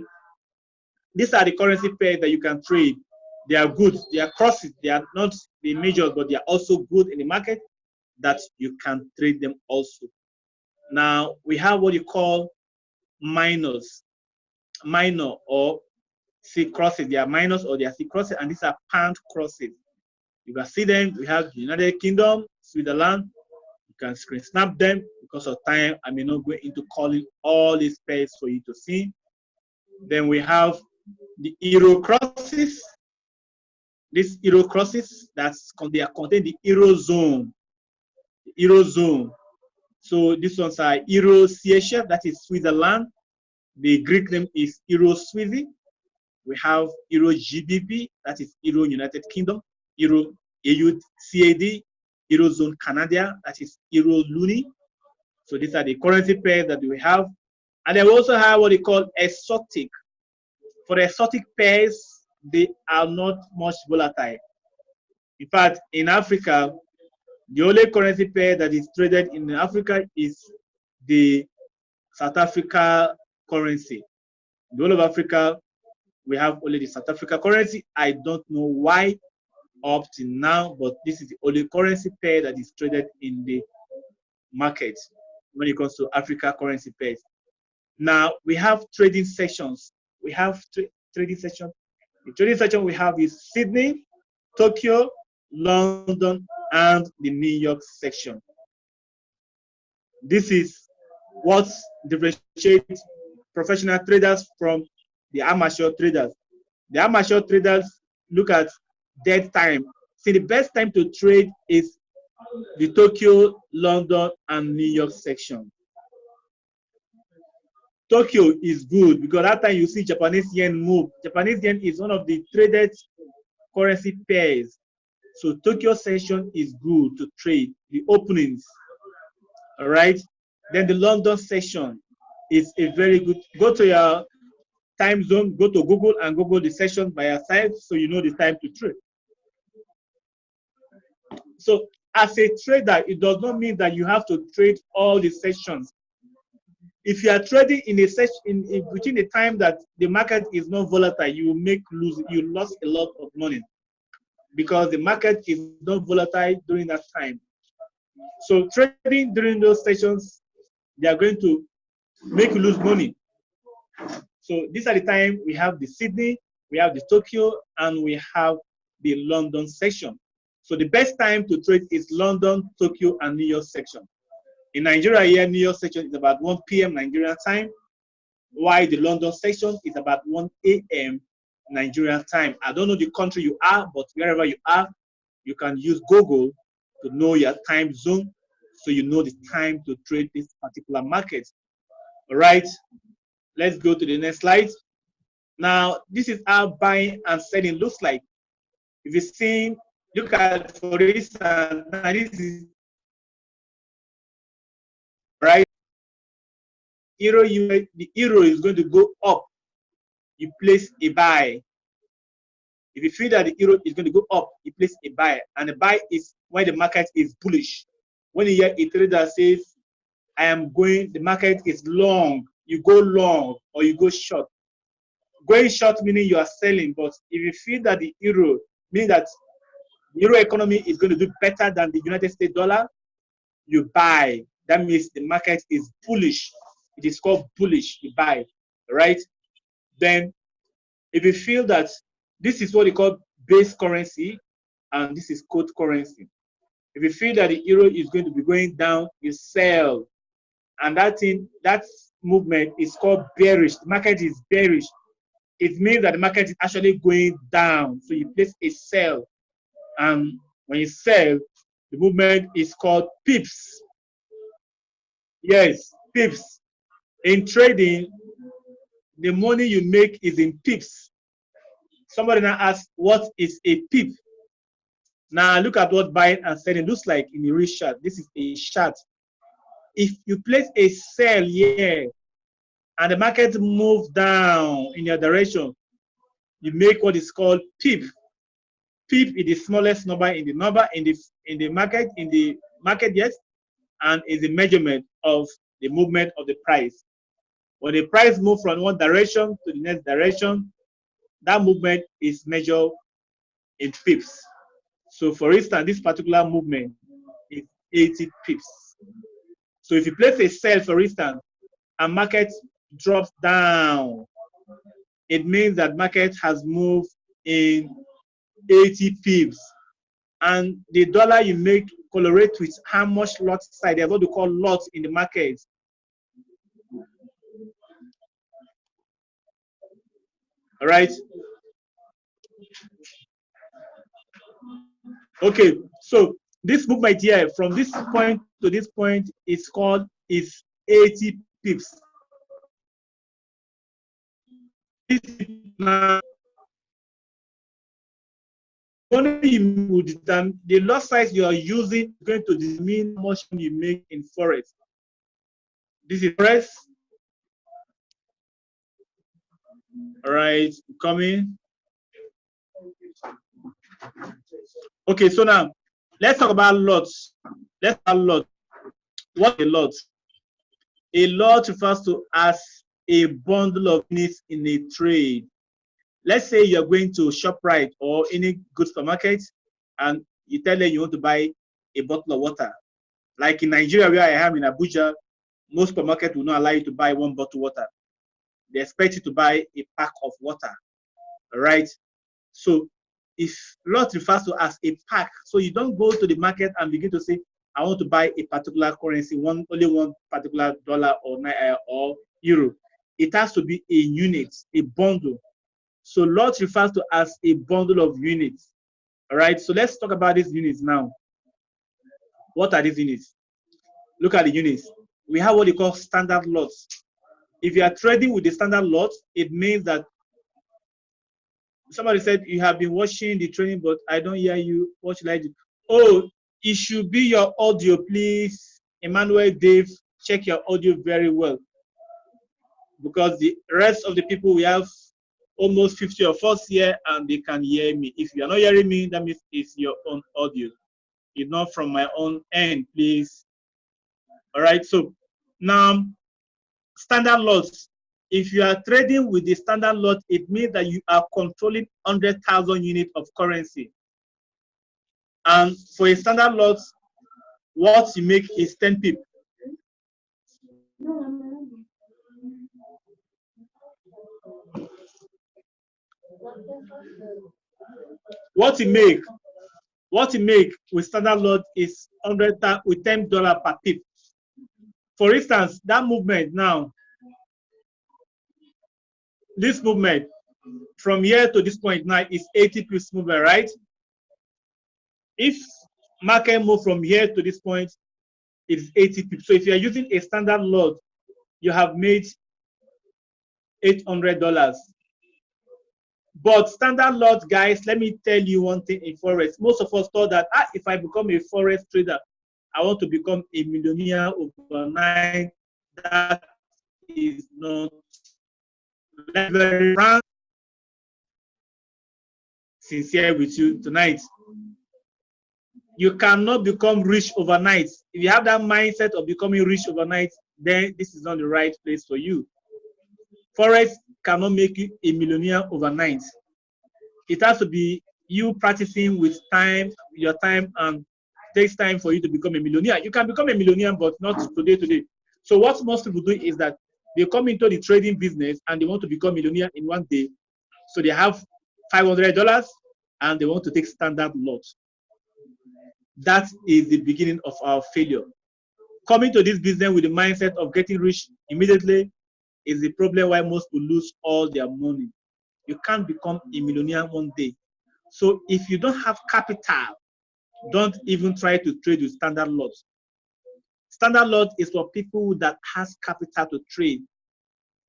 S2: these are the currency pairs that you can trade. They are good. They are crosses. They are not the majors, but they are also good in the market that you can trade them also. Now we have what you call minors, minor or C crosses. They are minors or they are C crosses, and these are pound crosses. You can see them. We have the United Kingdom, Switzerland. You can screen snap them. Because of time, I may not go into calling all these pairs for you to see. Then we have the Euro crosses. These Euro crosses, they contain the Eurozone. The Eurozone. So these ones are Euro CHF, that is Switzerland. The Greek name is Euro Swiss. We have Euro GBP, that is Euro United Kingdom. Euro AU CAD, Eurozone Canada, that is Euro Luni. So these are the currency pairs that we have. And then we also have what they call exotic. For the exotic pairs, they are not much volatile. In fact, in Africa, the only currency pair that is traded in Africa is the South Africa currency. The whole of Africa, we have only the South Africa currency. I don't know why up to now, but this is the only currency pair that is traded in the market when it comes to Africa currency pairs. Now we have trading sessions. We have trading sessions. The trading section we have is Sydney, Tokyo, London, and the New York section. This is what differentiates professional traders from the amateur traders. The amateur traders look at dead time. See, the best time to trade is the Tokyo, London, and New York section. Tokyo is good because that time you see Japanese yen move. Japanese yen is one of the traded currency pairs. So Tokyo section is good to trade the openings. All right. Then the London section is a very good. Go to your time zone, go to Google and Google the session by your side so you know the time to trade. So as a trader, it does not mean that you have to trade all the sessions. If you are trading in a session in between the time that the market is not volatile, you lost a lot of money because the market is not volatile during that time. So trading during those sessions, they are going to make you lose money. So these are the time we have the Sydney, we have the Tokyo, and we have the London section. So the best time to trade is London, Tokyo, and New York section. In Nigeria here, New York section is about 1 p.m. Nigerian time, while the London section is about 1 a.m. Nigerian time. I don't know the country you are, but wherever you are, you can use Google to know your time zone so you know the time to trade this particular market. All right, let's go to the next slide. Now, this is how buying and selling looks like. If you see, look at, for instance, now this is right. The euro is going to go up. You place a buy. If you feel that the euro is going to go up, you place a buy. And the buy is when the market is bullish. When you hear a trader says, I am going, the market is long, you go long or you go short. Going short meaning you are selling, but if you feel that the euro, meaning that the euro economy is going to do better than the United States dollar, you buy. That means the market is bullish. It is called bullish, you buy, right? Then if you feel that this is what they call base currency and this is code currency. If you feel that the euro is going to be going down, you sell. And that movement is called bearish. The market is bearish. It means that the market is actually going down. So you place a sell. And when you sell, the movement is called pips. Yes, pips. In trading, the money you make is in pips. Somebody now asks, what is a pip? Now look at what buying and selling looks like in the real chart. This is a chart. If you place a sell here and the market moves down in your direction, you make what is called pip. Pip is the smallest number in the market, yes, and is the measurement of the movement of the price. When the price moves from one direction to the next direction, that movement is measured in pips. So for instance, this particular movement is 80 pips. So if you place a sell, for instance, and market drops down, it means that market has moved in 80 pips. And the dollar you make correlate with how much lot size. There's what we call lots in the market. All right. Okay, so this movement here from this point to this point is 80 pips. Now, only you would determine the lot size you are using is going to determine how much you make in forex. This is forex. All right, coming. Okay, so now let's talk about lots. Let's talk about lots. What is a lot? A lot refers to as a bundle of units in a trade. Let's say you're going to ShopRite or any good supermarket and you tell them you want to buy a bottle of water. Like in Nigeria, where I am in Abuja, most supermarkets will not allow you to buy one bottle of water. They expect you to buy a pack of water. All right. So if lot refers to as a pack, so you don't go to the market and begin to say, I want to buy a particular currency, only one particular dollar or euro. It has to be a unit, a bundle. So lot refers to as a bundle of units. All right, so let's talk about these units now. What are these units? Look at the units. We have what they call standard lots. If you are trading with the standard lot, it means that somebody said you have been watching the training, but I don't hear you. What should I do? Oh, it should be your audio, please. Emmanuel, Dave, check your audio very well. Because the rest of the people, we have almost 50 of us here and they can hear me. If you are not hearing me, that means it's your own audio. It's not from my own end, please. All right, so now standard lots. If you are trading with the standard lot, it means that you are controlling 100,000 units of currency. And for a standard lot, what you make is 10 pip. What you make with standard lot is 100 with $10 per pip. For instance, that movement now, this movement from here to this point now is 80 pips movement, right? If market move from here to this point, it's 80 pips. So if you are using a standard lot, you have made $800. But standard lot, guys, let me tell you one thing in forex. Most of us thought that if I become a forex trader, I want to become a millionaire overnight. That is not very frank, sincere with you tonight. You cannot become rich overnight. If you have that mindset of becoming rich overnight, then this is not the right place for you. Forex cannot make you a millionaire overnight. It has to be you practicing with time, your time, and it takes time for you to become a millionaire. You can become a millionaire, but not today. So what most people do is that they come into the trading business and they want to become a millionaire in one day. So they have $500 and they want to take standard lot. That is the beginning of our failure. Coming to this business with the mindset of getting rich immediately is the problem why most people lose all their money. You can't become a millionaire one day. So if you don't have capital, don't even try to trade with standard lot. Standard lot is for people that has capital to trade.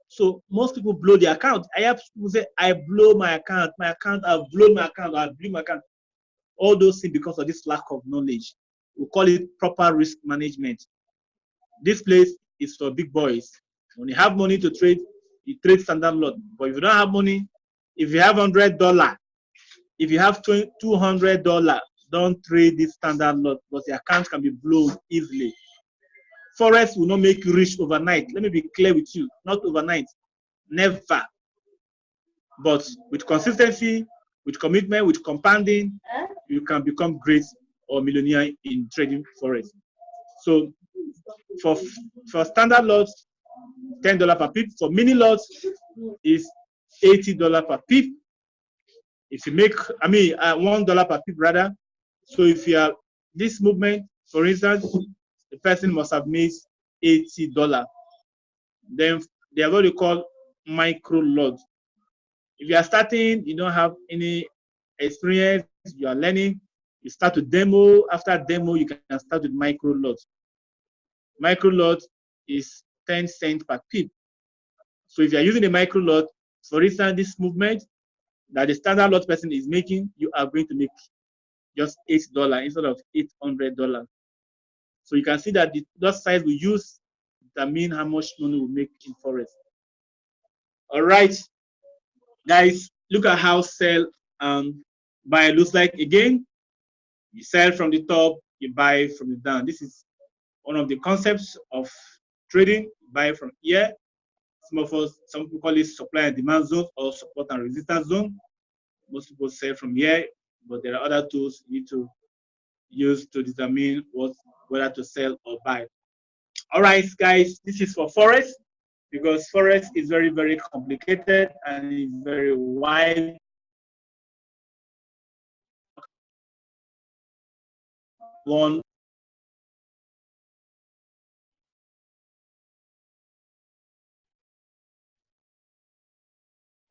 S2: So most people blow their account. I have people say, I blow my account, I've blown my account, I've blown my account. All those things because of this lack of knowledge. We call it proper risk management. This place is for big boys. When you have money to trade, you trade standard lot. But if you don't have money, if you have $100, if you have $200, don't trade this standard lot because the account can be blown easily. Forex will not make you rich overnight. Let me be clear with you, not overnight, never. But with consistency, with commitment, with compounding, you can become great or millionaire in trading forex. So for standard lots, $10 per pip. For mini lots, is $80 per pip. If you make, $1 per pip rather. So if you are this movement, for instance, the person must have made $80. Then they are what they call micro lots. If you are starting, you don't have any experience, you are learning, you start with demo. After demo, you can start with micro lots. Micro lot is 10 cents per pip. So if you are using a micro lot, for instance, this movement that the standard lot person is making, you are going to make just $8 instead of $800. So you can see that that size we use determine how much money we make in forex. All right, guys, look at how sell and buy looks like again. You sell from the top, you buy from the down. This is one of the concepts of trading. Buy from here. Some people call it supply and demand zone or support and resistance zone. Most people sell from here, but there are other tools you need to use to determine whether to sell or buy. All right, guys, this is for forex because forex is very, very complicated and is very wide. One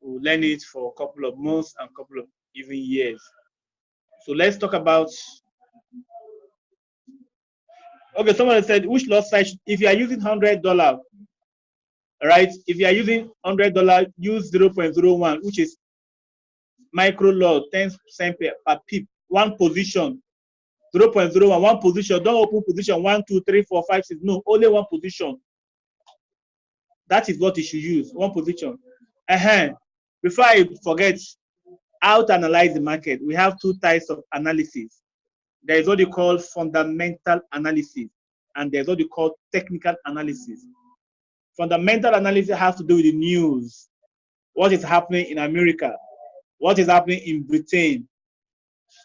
S2: will learn it for a couple of months and a couple of even years. So let's talk about
S1: Okay, someone said which lot size, if you are using $100, right? If you are using $100, use 0.01, which is micro lot, 10% per pip, one position. 0.01, one position. Don't open position 1, 2, 3, 4, 5, 6. No, only one position. That is what you should use, one position. Before I forget how to analyze the market, we have two types of analysis. There is what they call fundamental analysis, and there's what they call technical analysis. Fundamental analysis has to do with the news. What is happening in America? What is happening in Britain?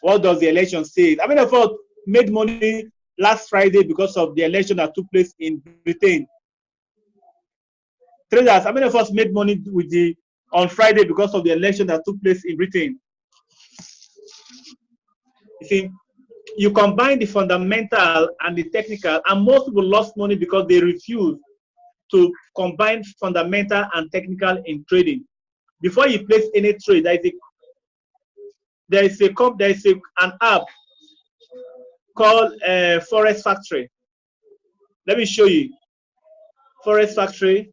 S1: What does the election say? I mean, I thought made money last Friday because of the election that took place in Britain. Traders, how many of us made money with on Friday because of the election that took place in Britain? You see, you combine the fundamental and the technical, and most people lost money because they refused to combine fundamental and technical in trading. Before you place any trade, there is an app called Forex Factory. Let me show you. Forex Factory.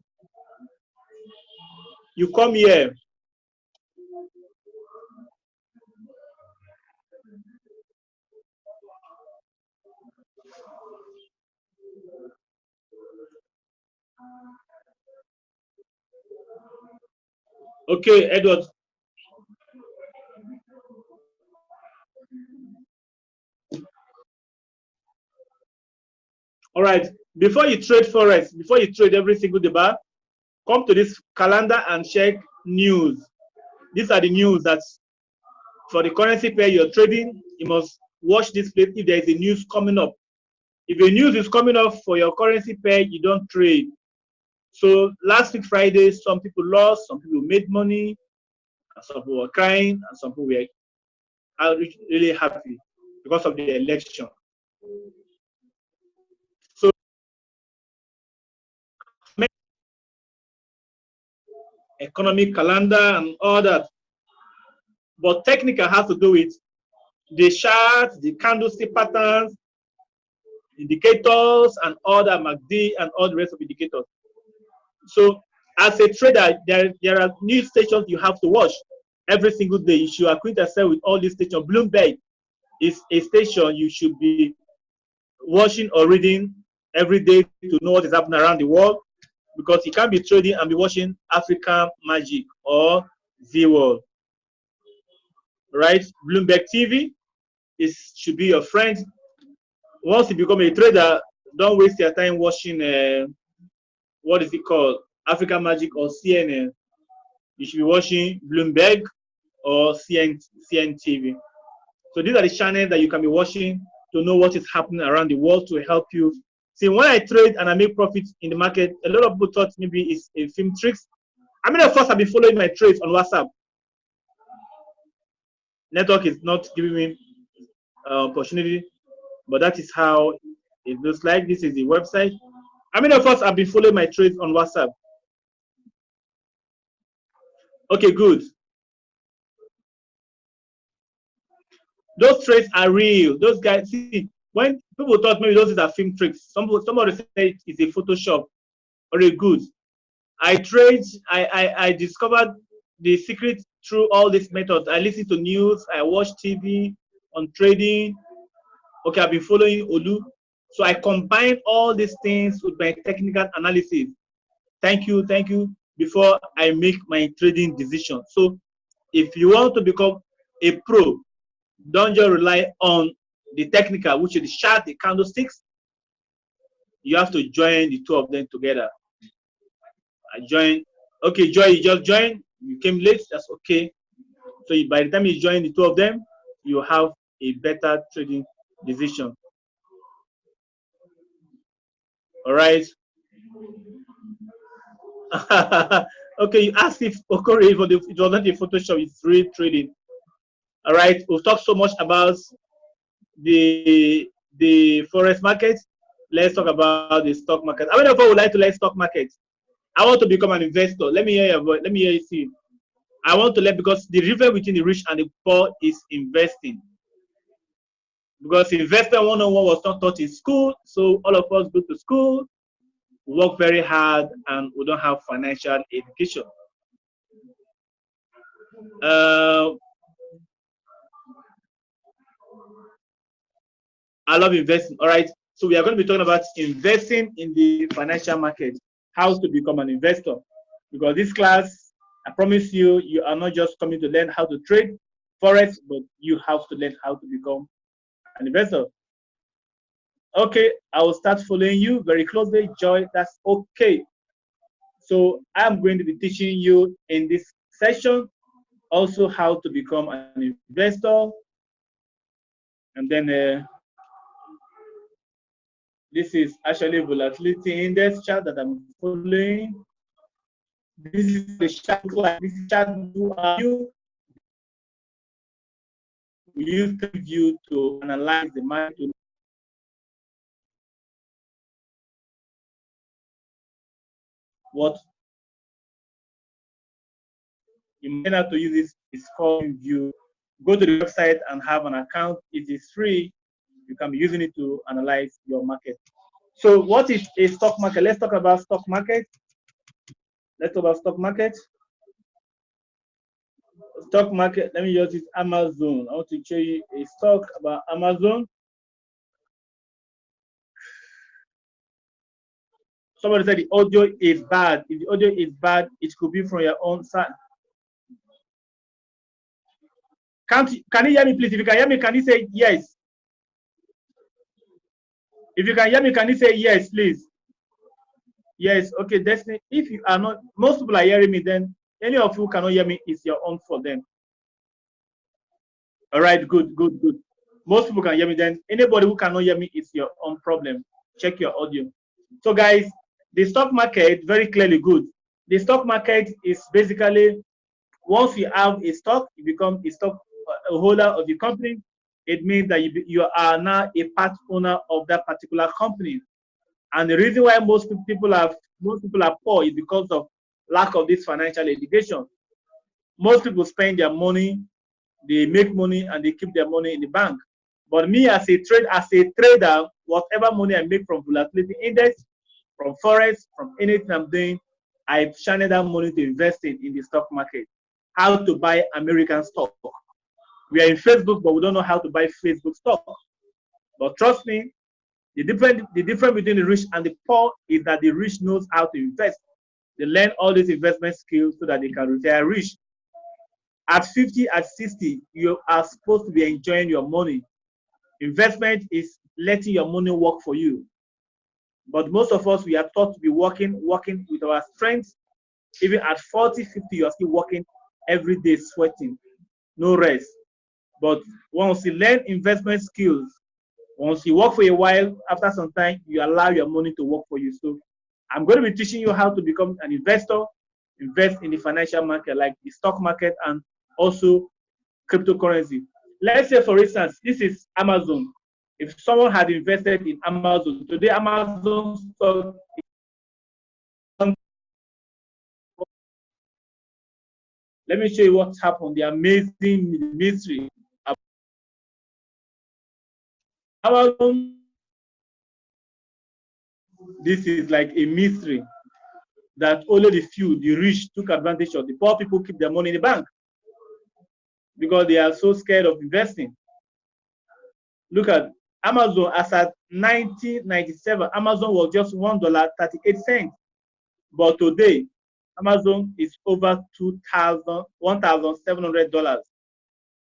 S1: You come here. Okay, Edward. All right. Before you trade Forex, before you trade every single day, come to this calendar and check news. These are the news that's for the currency pair you're trading. You must watch this place if there is a news coming up. If a news is coming up for your currency pair, you don't trade. So last week Friday, some people lost, some people made money, and some people were crying, and some people were really happy because of the election. So economic calendar and all that. But technical has to do with the charts, the candlestick patterns, indicators, and all that MACD and all the rest of indicators. So as a trader, there are news stations you have to watch every single day. You should acquaint yourself with all these stations. Bloomberg is a station you should be watching or reading every day to know what is happening around the world, because you can't be trading and be watching African Magic or Z-World. Right? Bloomberg TV should be your friend. Once you become a trader, don't waste your time watching what is it called, African Magic or CNN. You should be watching Bloomberg or CN TV. So these are the channels that you can be watching to know what is happening around the world to help you. See, when I trade and I make profits in the market, a lot of people thought maybe it's a film tricks. I mean, of course, I've been following my trades on WhatsApp. Network is not giving me opportunity, but that is how it looks like. This is the website. I mean, of course, I've been following my trades on WhatsApp. Okay, good. Those trades are real. Those guys, see, when people thought maybe those are film tricks, somebody said it's a Photoshop or a good. I discovered the secret through all these methods. I listen to news, I watch TV on trading. Okay, I've been following Olu. So I combine all these things with my technical analysis. Thank you, before I make my trading decision. So if you want to become a pro, don't just rely on the technical, which is the chart, the candlesticks. You have to join the two of them together. I joined. Okay, Joy, you just joined. You came late. That's okay. So by the time you join the two of them, you have a better trading decision. All right. Okay, you asked if Okoro, it was not a Photoshop, it's real trading. All right, we've talked so much about the forex market. Let's talk about the stock market. How many of you would like to learn stock market? I want to become an investor. Let me hear your voice. Let me hear you see. I want to learn, because the difference between the rich and the poor is investing.
S2: Because investor 101 was not taught in school, so all of us go to school, work very hard, and we don't have financial education. Uh, I love investing. All right. So we are going to be talking about investing in the financial market, how to become an investor. Because this class, I promise you, you are not just coming to learn how to trade forex, but you have to learn how to become an investor. Okay, I will start following you very closely. Joy, that's okay. So I'm going to be teaching you in this session also how to become an investor, and then this is actually volatility index chart that I'm following. This is how the chart look like. This chart who are you. We use view to analyze the market. What you might have to use this is called view. Go to the website and have an account. It is free. You can be using it to analyze your market. So what is a stock market? Let's talk about stock market. Let's talk about stock market. Stock market, let me just use Amazon. I want to show you a stock about Amazon. Somebody said the audio is bad. If the audio is bad, it could be from your own side. Can you hear me, please? If you can hear me, can you say yes? If you can hear me, can you say yes, please? Yes, okay, Destiny. If you are not, most people are hearing me, then any of you cannot hear me, it's your own for them. All right, good, good, good. Most people can hear me, then anybody who cannot hear me, it's your own problem. Check your audio. So, guys, the stock market, very clearly good. The stock market is basically once you have a stock, you become a stock a holder of the company. It means that you are now a part owner of that particular company. And the reason why most people are poor is because of lack of this financial education. Most people spend their money, they make money, and they keep their money in the bank. But me as a trader, whatever money I make from volatility index, from forex, from anything I'm doing, I channel that money to invest in the stock market. How to buy American stock. We are in Facebook, but we don't know how to buy Facebook stock. But trust me, the difference between the rich and the poor is that the rich knows how to invest. They learn all these investment skills so that they can retire rich. At 50, at 60, you are supposed to be enjoying your money. Investment is letting your money work for you. But most of us, we are taught to be working with our strength. Even at 40, 50, you are still working every day, sweating, no rest. But once you learn investment skills, once you work for a while, after some time, you allow your money to work for you. So I'm going to be teaching you how to become an investor, invest in the financial market, like the stock market and also cryptocurrency. Let's say, for instance, this is Amazon. If someone had invested in Amazon, today Amazon stock, let me show you what's happened, the amazing mystery. Amazon, this is like a mystery that only the few, the rich, took advantage of. The poor people keep their money in the bank because they are so scared of investing. Look at Amazon. As at 1997, Amazon was just $1.38. But today, Amazon is over $1,700.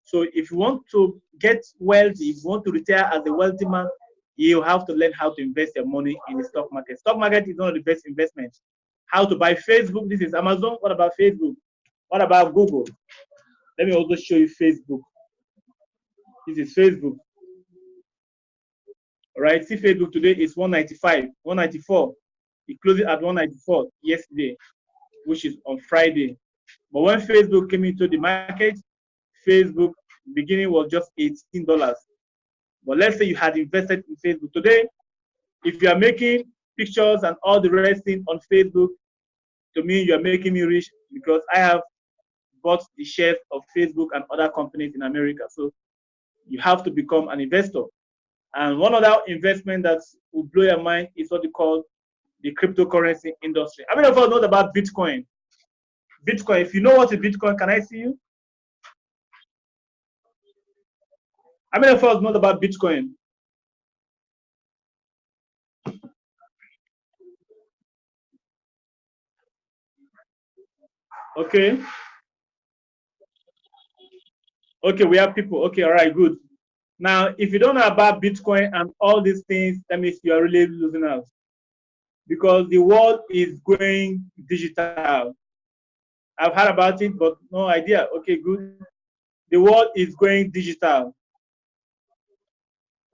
S2: So if you want to get wealthy, if you want to retire as a wealthy man, you have to learn how to invest your money in the stock market. Stock market is one of the best investments. How to buy Facebook. This is Amazon. What about Facebook? What about Google? Let me also show you Facebook. This is Facebook. All right. See, Facebook today is 195, 194. It closed at 194 yesterday, which is on Friday. But when Facebook came into the market, Facebook beginning was just $18. But let's say you had invested in Facebook today. If you are making pictures and all the rest thing on Facebook, to me, you are making me rich because I have bought the shares of Facebook and other companies in America. So you have to become an investor.
S1: And one other investment that will blow your mind is what you call the cryptocurrency industry. How many of us know about Bitcoin? Bitcoin, if you know what is Bitcoin, can I see you? How many of us know about Bitcoin? Okay. Okay, we have people. Okay, all right, good. Now, if you don't know about Bitcoin and all these things, that means you are really losing out because the world is going digital. I've heard about it, but no idea. Okay, good. The world is going digital.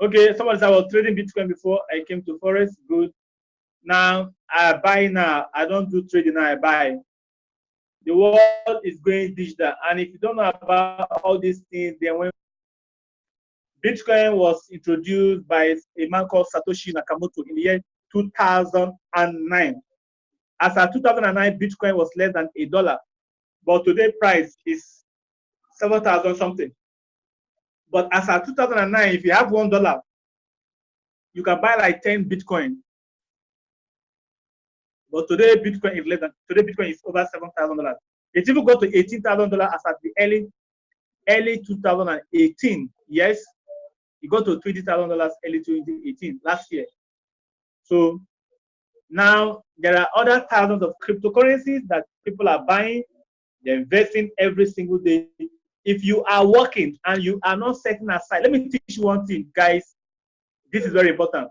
S1: Okay, somebody said I was trading Bitcoin before I came to Forex. Good. Now I buy now. I don't do trading now. I buy. The world is going digital, and if you don't know about all these things, then when Bitcoin was introduced by a man called Satoshi Nakamoto in the year 2009. As of 2009, Bitcoin was less than $1, but today price is 7,000 something. But as of 2009, if you have $1, you can buy like 10 Bitcoin. But today Bitcoin is less than Bitcoin is over $7,000. It even got to $18,000 as at the early 2018. Yes, it got to $20,000 early 2018 last year. So now there are other thousands of cryptocurrencies that people are buying. They're investing every single day. If you are working and you are not setting aside, let me teach you one thing, guys. This is very important.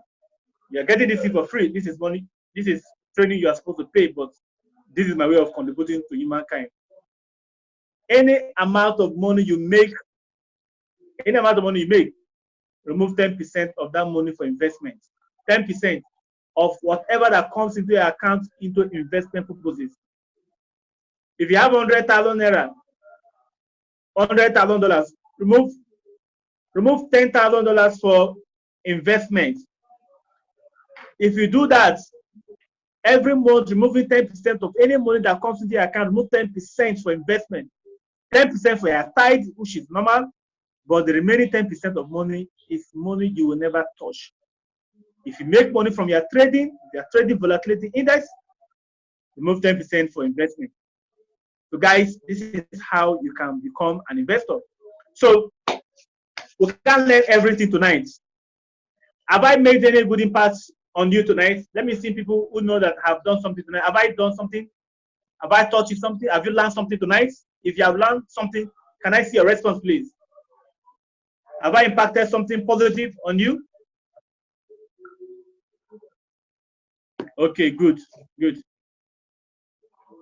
S1: You're getting this thing for free. This is money. This is training you are supposed to pay, but this is my way of contributing to humankind. Any amount of money you make, remove 10% of that money for investment. 10% of whatever that comes into your account into investment purposes. If you have 100,000 naira, $100,000, remove $10,000 for investment. If you do that, every month removing 10% of any money that comes into your account, remove 10% for investment, 10% for your tithe, which is normal, but the remaining 10% of money is money you will never touch. If you make money from your trading volatility index, remove 10% for investment. So guys, this is how you can become an investor. So we can't learn everything tonight. Have I made any good impact on you tonight? Let me see people who know that have done something tonight. Have I done something? Have I taught you something? Have you learned something tonight? If you have learned something, can I see a response, please? Have I impacted something positive on you? Okay, good, good.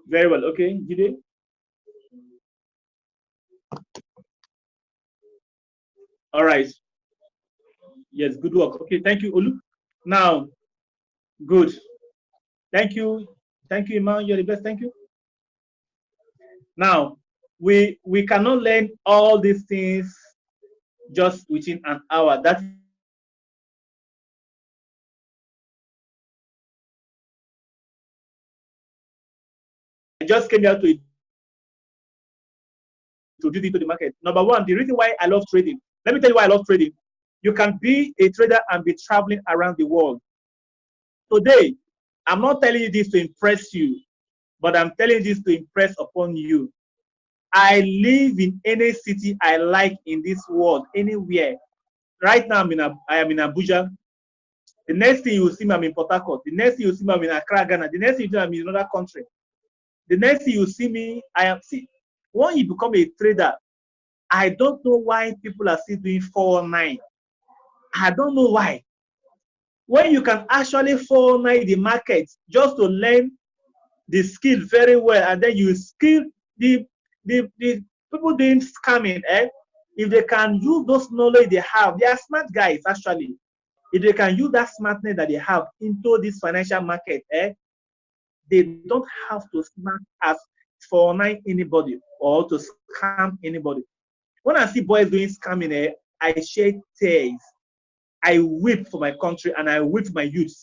S1: Very well. Okay, Jide. All right. Yes, good work. Okay, thank you, Olu. Now, good. Thank you. Thank you, Iman. You're the best. Thank you. Now, we cannot learn all these things just within an hour. That I just came here to introduce you to the market. Number one, the reason why I love trading. Let me tell you why I love trading. You can be a trader and be traveling around the world. Today, I'm not telling you this to impress you, but I'm telling you this to impress upon you. I live in any city I like in this world, anywhere. Right now, I am in Abuja. The next thing you will see me, I'm in Port Harcourt. The next thing you will see me, I'm in Accra, Ghana. The next thing you see me, I'm in another country. The next thing you see me, I am. See, when you become a trader, I don't know why people are still doing 419. I don't know why. When you can actually 419 the market just to learn the skill very well, and then you skill the people doing scamming, if they can use those knowledge they have, they are smart guys actually. If they can use that smartness that they have into this financial market, they don't have to smart as for anybody or to scam anybody. When I see boys doing scamming, I shed tears. I weep for my country and I weep for my youth.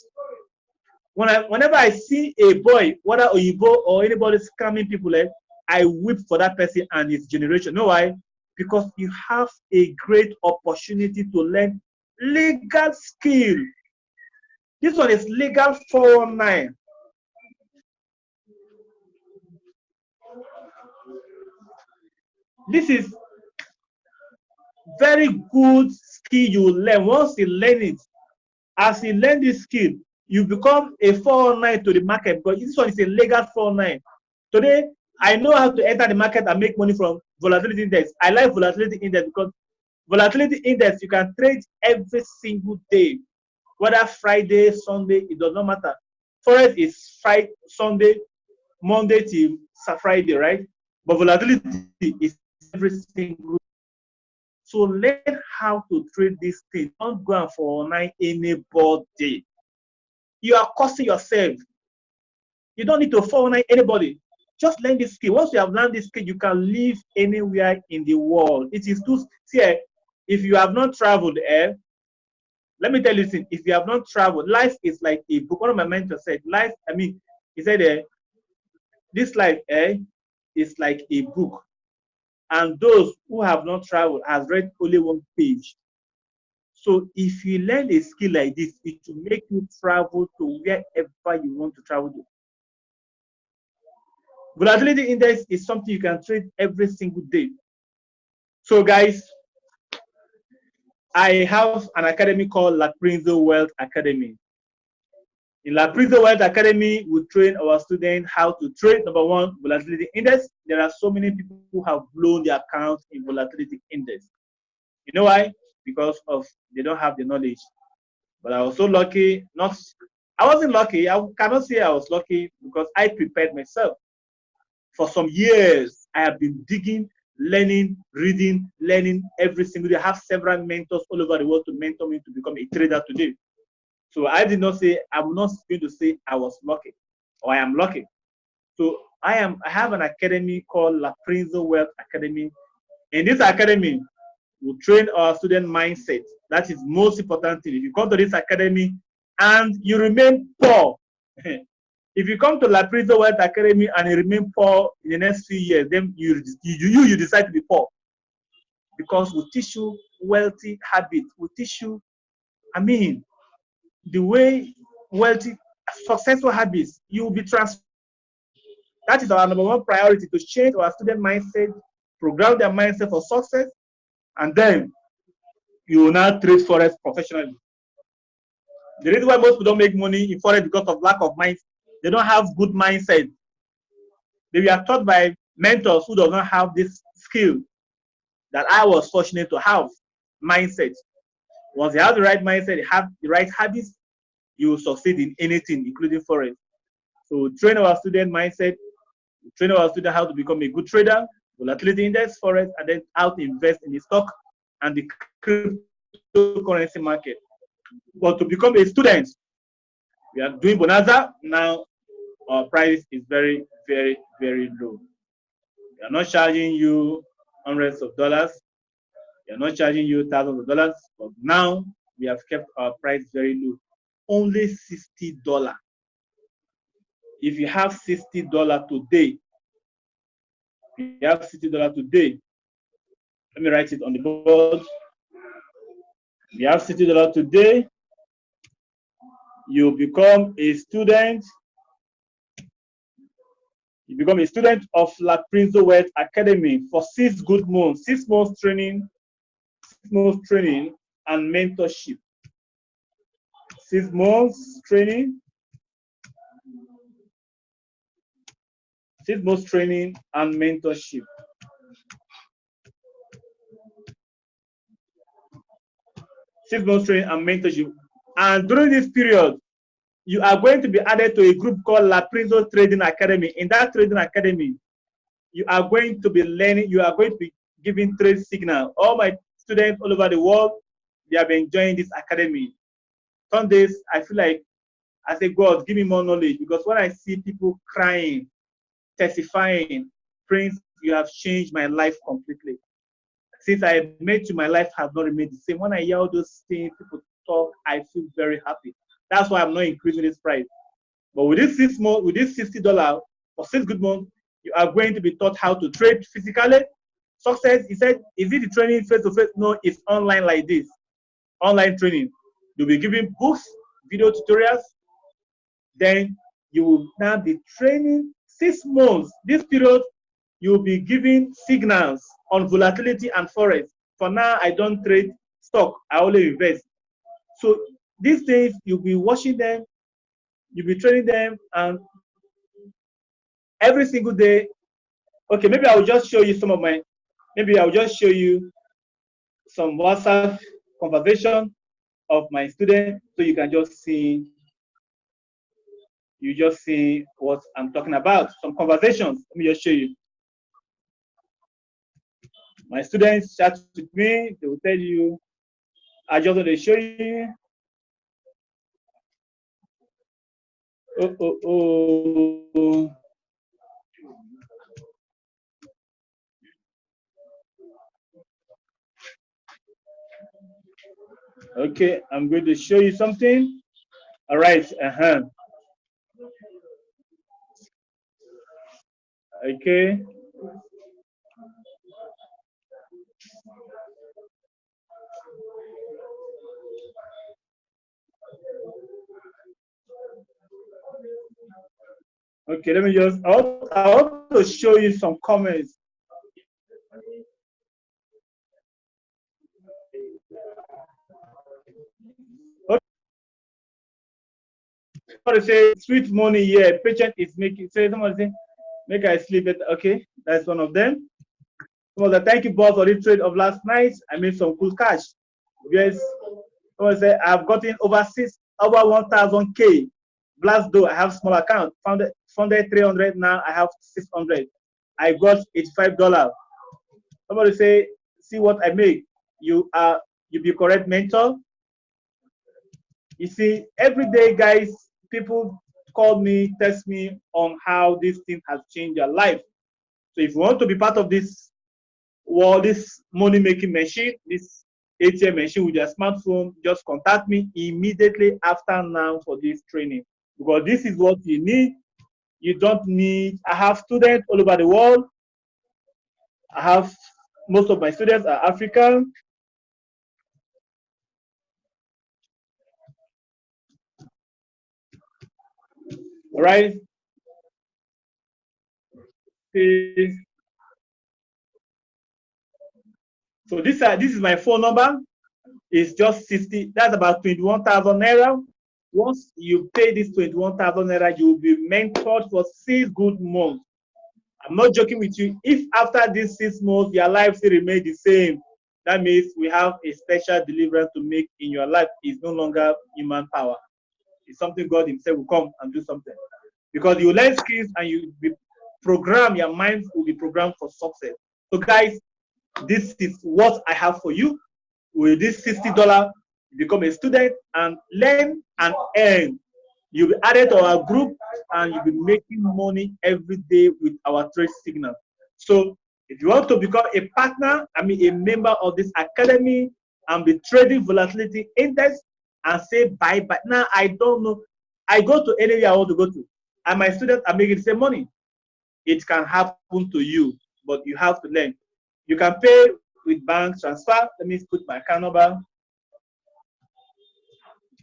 S1: Whenever I see a boy, whether Oyibo or anybody scamming people, I weep for that person and his generation. You know why? Because you have a great opportunity to learn
S2: Legal skill. This one is legal 419. This is very good skill you will learn. Once you learn it, as you learn this skill, you become a 419 to the market, because this one is a legal 419. Today, I know how to enter the market and make money from volatility index. I like volatility index because volatility index, you can trade every single day, whether Friday, Sunday, it does not matter. Forex is Friday, Sunday, Monday till Friday, right? But volatility is every single. So learn how to trade this thing. Don't go and for online anybody. You are costing yourself. You don't need to 419 anybody. Just learn this skill. Once you have learned this skill, you can live anywhere in the world. It is too, see, if you have not traveled, let me tell you something. If you have not traveled, life is like a book. One of my mentors said, life, he said, this life is like a book. And those who have not traveled has read only one page. So if you learn a skill like this, it will make you travel to wherever you want to travel to. Volatility index is something you can trade every single day. So guys, I have an academy called La Prince Wealth Academy. In La Prince Wealth Academy, we train our students how to trade, number one, volatility index. There are so many people who have blown their accounts in volatility index. You know why? Because of they don't have the knowledge. But I was so lucky, I wasn't lucky. I cannot say I was lucky because I prepared myself. For some years, I have been digging, learning, reading, learning every single day. I have several mentors all over the world to mentor me to become a trader today. So I did not say, I'm not going to say I was lucky or I am lucky. So I have an academy called La Prince Wealth Academy. In this academy, we train our student mindset. That is most important thing. If you come to this academy and you remain poor, if you come to La Prince Wealth Academy and you remain poor in the next few years, then you decide to be poor. Because we teach you wealthy habits. We teach you, the way wealthy, successful habits, you will be transformed. That is our number one priority, to change our student mindset, program their mindset for success, and then you will now trade forex professionally. The reason why most people don't make money in forex because of lack of mindset. They don't have good mindset. They were taught by mentors who do not have this skill that I was fortunate to have, mindset. Once you have the right mindset, you have the right habits, you will succeed in anything, including forex. So train our student mindset, train our student how to become a good trader, volatility index, forex, and then how to invest in the stock and the cryptocurrency market. But to become a student, we are doing bonanza now. Our price is very, very, very low. We are not charging you hundreds of dollars. We are not charging you thousands of dollars. But now we have kept our price very low. Only $60. If you have $60 today, let me write it on the board. You have $60 today, you become a student. You become a student of La Prince Wealth Academy for 6 good months, 6 months training, and mentorship. 6 months training, 6 months training and mentorship. 6 months training and mentorship. And during this period, you are going to be added to a group called La Prince Trading Academy. In that trading academy, you are going to be learning, you are going to be giving trade signal. All my students all over the world, they have been enjoying this academy. Some days, I feel like, I say, God, give me more knowledge, because when I see people crying, testifying, Prince, you have changed my life completely. Since I met you, my life has not remained the same. When I hear all those things, people talk, I feel very happy. That's why I'm not increasing this price. But with this 6 months, with this $60 for 6 good months, you are going to be taught how to trade physically. Success, he said, is it the training face to face? No, it's online like this. online training. You'll be giving books, video tutorials. Then you will now be training 6 months. This period, you'll be giving signals on volatility and forex. For now, I don't trade stock. I only invest. So these days, you'll be watching them, you'll be training them, and every single day. Okay, maybe I will just show you some of my. Maybe I'll just show you some WhatsApp conversation of my students, so you can just see. You just see what I'm talking about. Some conversations. Let me just show you. My students chat with me. They will tell you. I just want to show you. Oh. Okay, I'm going to show you something. All right. Okay. Okay, let me just, I want to show you some comments. Okay. Somebody say, sweet money, yeah, patient is making, say, somebody say, make I sleep better. Okay, that's one of them. Someone say, thank you, boss, for the trade of last night. I made some cool cash. Yes. Someone say, I've gotten over 1,000K. Blast though, I have small account. Funded 300, now I have 600. I got $85. Somebody say, see what I make. You be correct mentor. You see, every day, guys, people call me, text me on how this thing has changed their life. So if you want to be part of this world, this money-making machine, this ATM machine with your smartphone, just contact me immediately after now for this training. Because this is what you need. You don't need, I have students all over the world. I have, most of my students are African. All right. So this is my phone number. It's just 60. That's about 21,000 naira. Once you pay this 21,000 naira, you will be mentored for 6 good months. I'm not joking with you. If after these 6 months your life still remains the same, that means we have a special deliverance to make in your life. It's no longer human power. It's something God Himself will come and do something. Because you learn skills and you be programmed, your mind will be programmed for success. So, guys, this is what I have for you. With this $60, become a student and learn and earn. You'll be added to our group and you'll be making money every day with our trade signal. So if you want to become a partner, I mean a member of this academy and be trading volatility index and say bye. Now I don't know. I go to anywhere I want to go to and my students are making the same money. It can happen to you, but you have to learn. You can pay with bank transfer. Let me put my account number.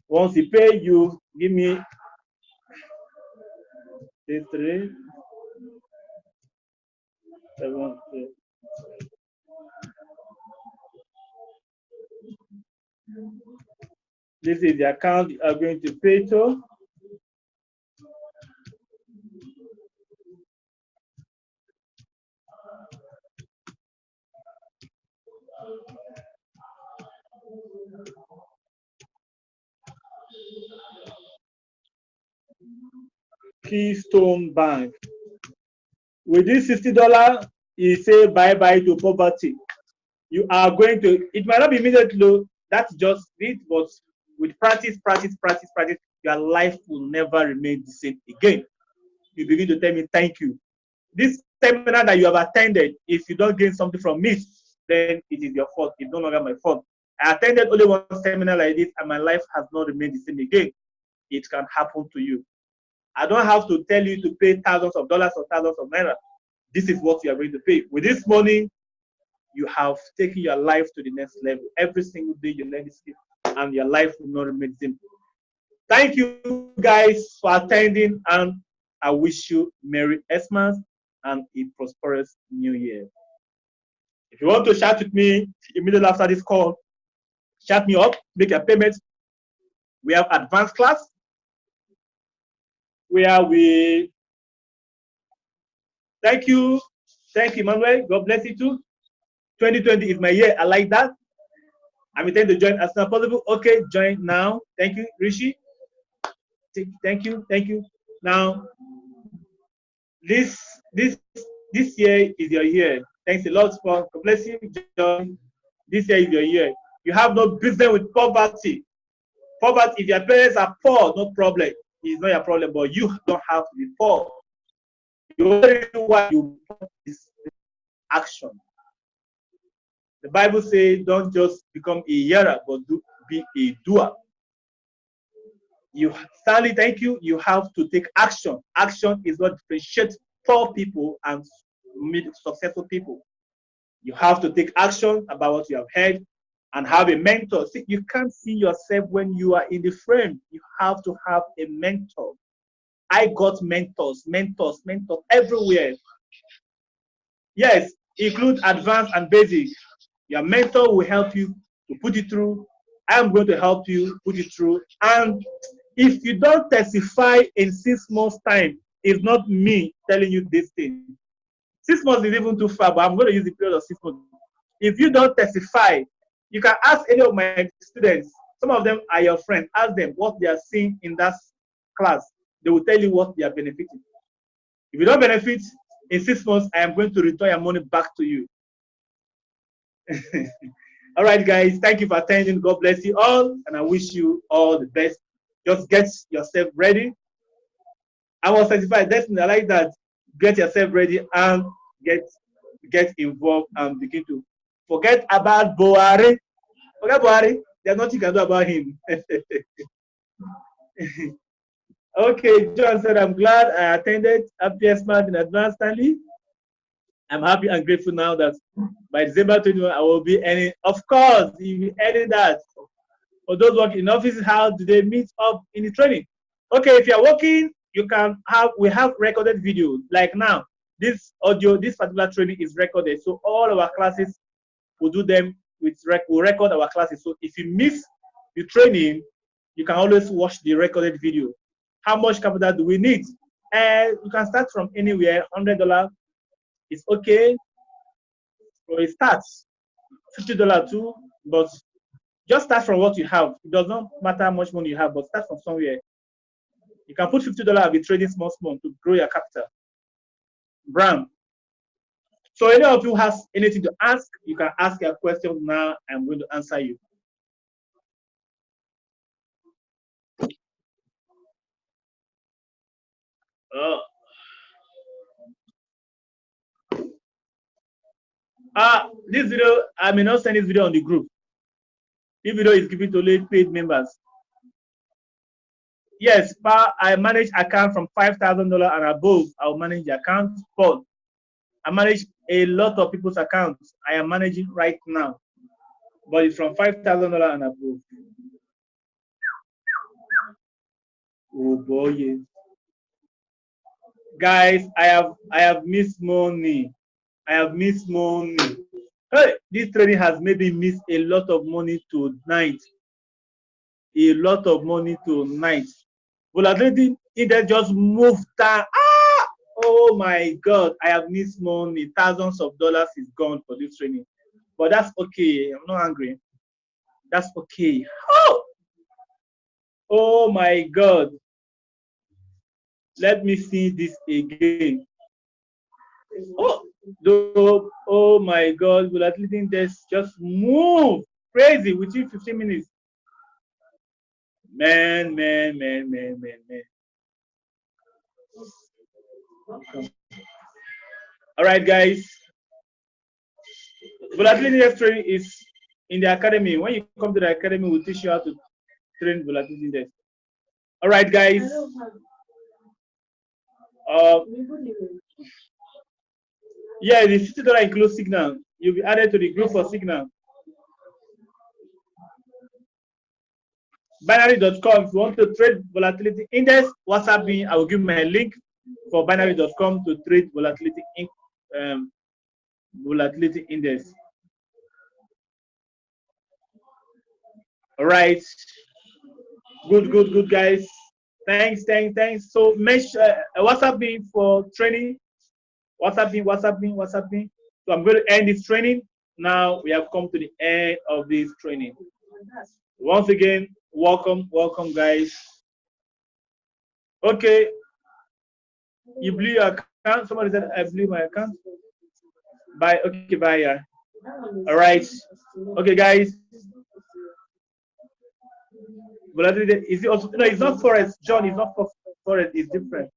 S2: Once you pay, you give me 3 7 3. This is the account you are going to pay to. Keystone Bank. With this $60, you say bye-bye to poverty. You are going to, it might not be immediately, that's just it, but with practice, your life will never remain the same again. You begin to tell me, thank you. This seminar that you have attended, if you don't gain something from me, then it is your fault. It's no longer my fault. I attended only one seminar like this and my life has not remained the same again. It can happen to you. I don't have to tell you to pay thousands of dollars or thousands of naira. This is what you are going to pay. With this money, you have taken your life to the next level. Every single day you learn this skill. and your life will not remain the same. Thank you guys for attending, and I wish you Merry Xmas and a prosperous New Year. If you want to chat with me immediately after this call, chat me up, make your payment. We have advanced class where we thank you, Emmanuel. God bless you too. 2020 is my year. I like that. I'm intending to join as soon as possible. Okay, join now. Thank you, Rishi. Thank you. Now, this this this year is your year. Thanks a lot for God bless you, John. This year is your year. You have no business with poverty. Poverty, if your parents are poor, no problem. It's not your problem, but you don't have to be poor. The only reason why you is action. The Bible says, don't just become a hearer, but be a doer. You Stanley, thank you. You have to take action. Action is what differentiates poor people and successful people. You have to take action about what you have heard and have a mentor. See, you can't see yourself when you are in the frame. You have to have a mentor. I got mentors everywhere. Yes, include advanced and basic. Your mentor will help you to put it through. I'm going to help you put it through. And if you don't testify in 6 months' time, it's not me telling you this thing. 6 months is even too far, but I'm going to use the period of 6 months. If you don't testify, you can ask any of my students. Some of them are your friends. Ask them what they are seeing in that class. They will tell you what they are benefiting. If you don't benefit, in 6 months, I am going to return your money back to you. All right, guys. Thank you for attending. God bless you all, and I wish you all the best. Just get yourself ready. I was certified. Definitely, I like that. Get yourself ready and get involved and begin to forget about Buhari. Forget Buhari. There's nothing you can do about him. Okay, John said, I'm glad I attended. Happy Xmas in advance, Stanley. I'm happy and grateful now that by December 21, I will be earning. Of course, you'll be earning that. For those working in offices, how do they meet up in the training? Okay, if you're working, we have recorded video. Like now, this particular training is recorded. So all of our classes, we'll do them we'll record our classes. So if you miss the training, you can always watch the recorded video. How much capital do we need? You can start from anywhere. $100 is okay. So it starts $50 too, but just start from what you have. It does not matter how much money you have, but start from somewhere. You can put $50 and be trading small to grow your capital. Brown. So any of you has anything to ask, you can ask your question now. I'm going to answer you. This video, I may not send this video on the group. This video is given to only paid members. Yes, I manage account from $5,000 and above. I'll manage the account. But I manage a lot of people's accounts. I am managing right now, but it's from $5,000 and above. Oh boy, guys, I have missed money. I have missed money. Hey, this training has made me miss a lot of money tonight. A lot of money tonight. Volatility index just moved down. Oh my God, I have missed money. Thousands of dollars is gone for this training. But that's okay. I'm not angry. That's okay. Oh my God. Let me see this again. Oh my God, volatility index just move crazy within 15 minutes. Man. All right, guys. Volatility index training is in the academy. When you come to the academy, we'll teach you how to train volatility index. All right, guys. Yeah, the $50 includes Signal. You'll be added to the group for Signal.
S1: Binary.com. If you want to trade volatility index, WhatsApp me. I will give my link for binary.com to trade volatility index. All right. Good, guys. Thanks. So WhatsApp me for training. WhatsApp me. So I'm going to end this training. Now we have come to the end of this training. Once again, welcome, guys. Okay, you blew your account. Somebody said I blew my account. Bye, yeah. All right. Okay, guys. Volatility is it also? No, it's not forest, John. It's not for forest. It's different.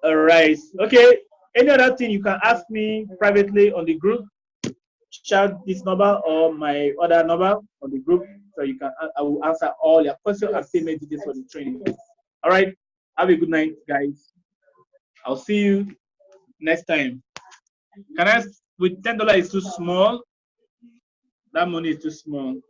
S1: All right. Okay. Any other thing you can ask me privately on the group. Shout this number or my other number on the group, so you can. I will answer all your questions and payment details for the training. All right. Have a good night, guys. I'll see you next time. Can I? With $10 is too small. That money is too small.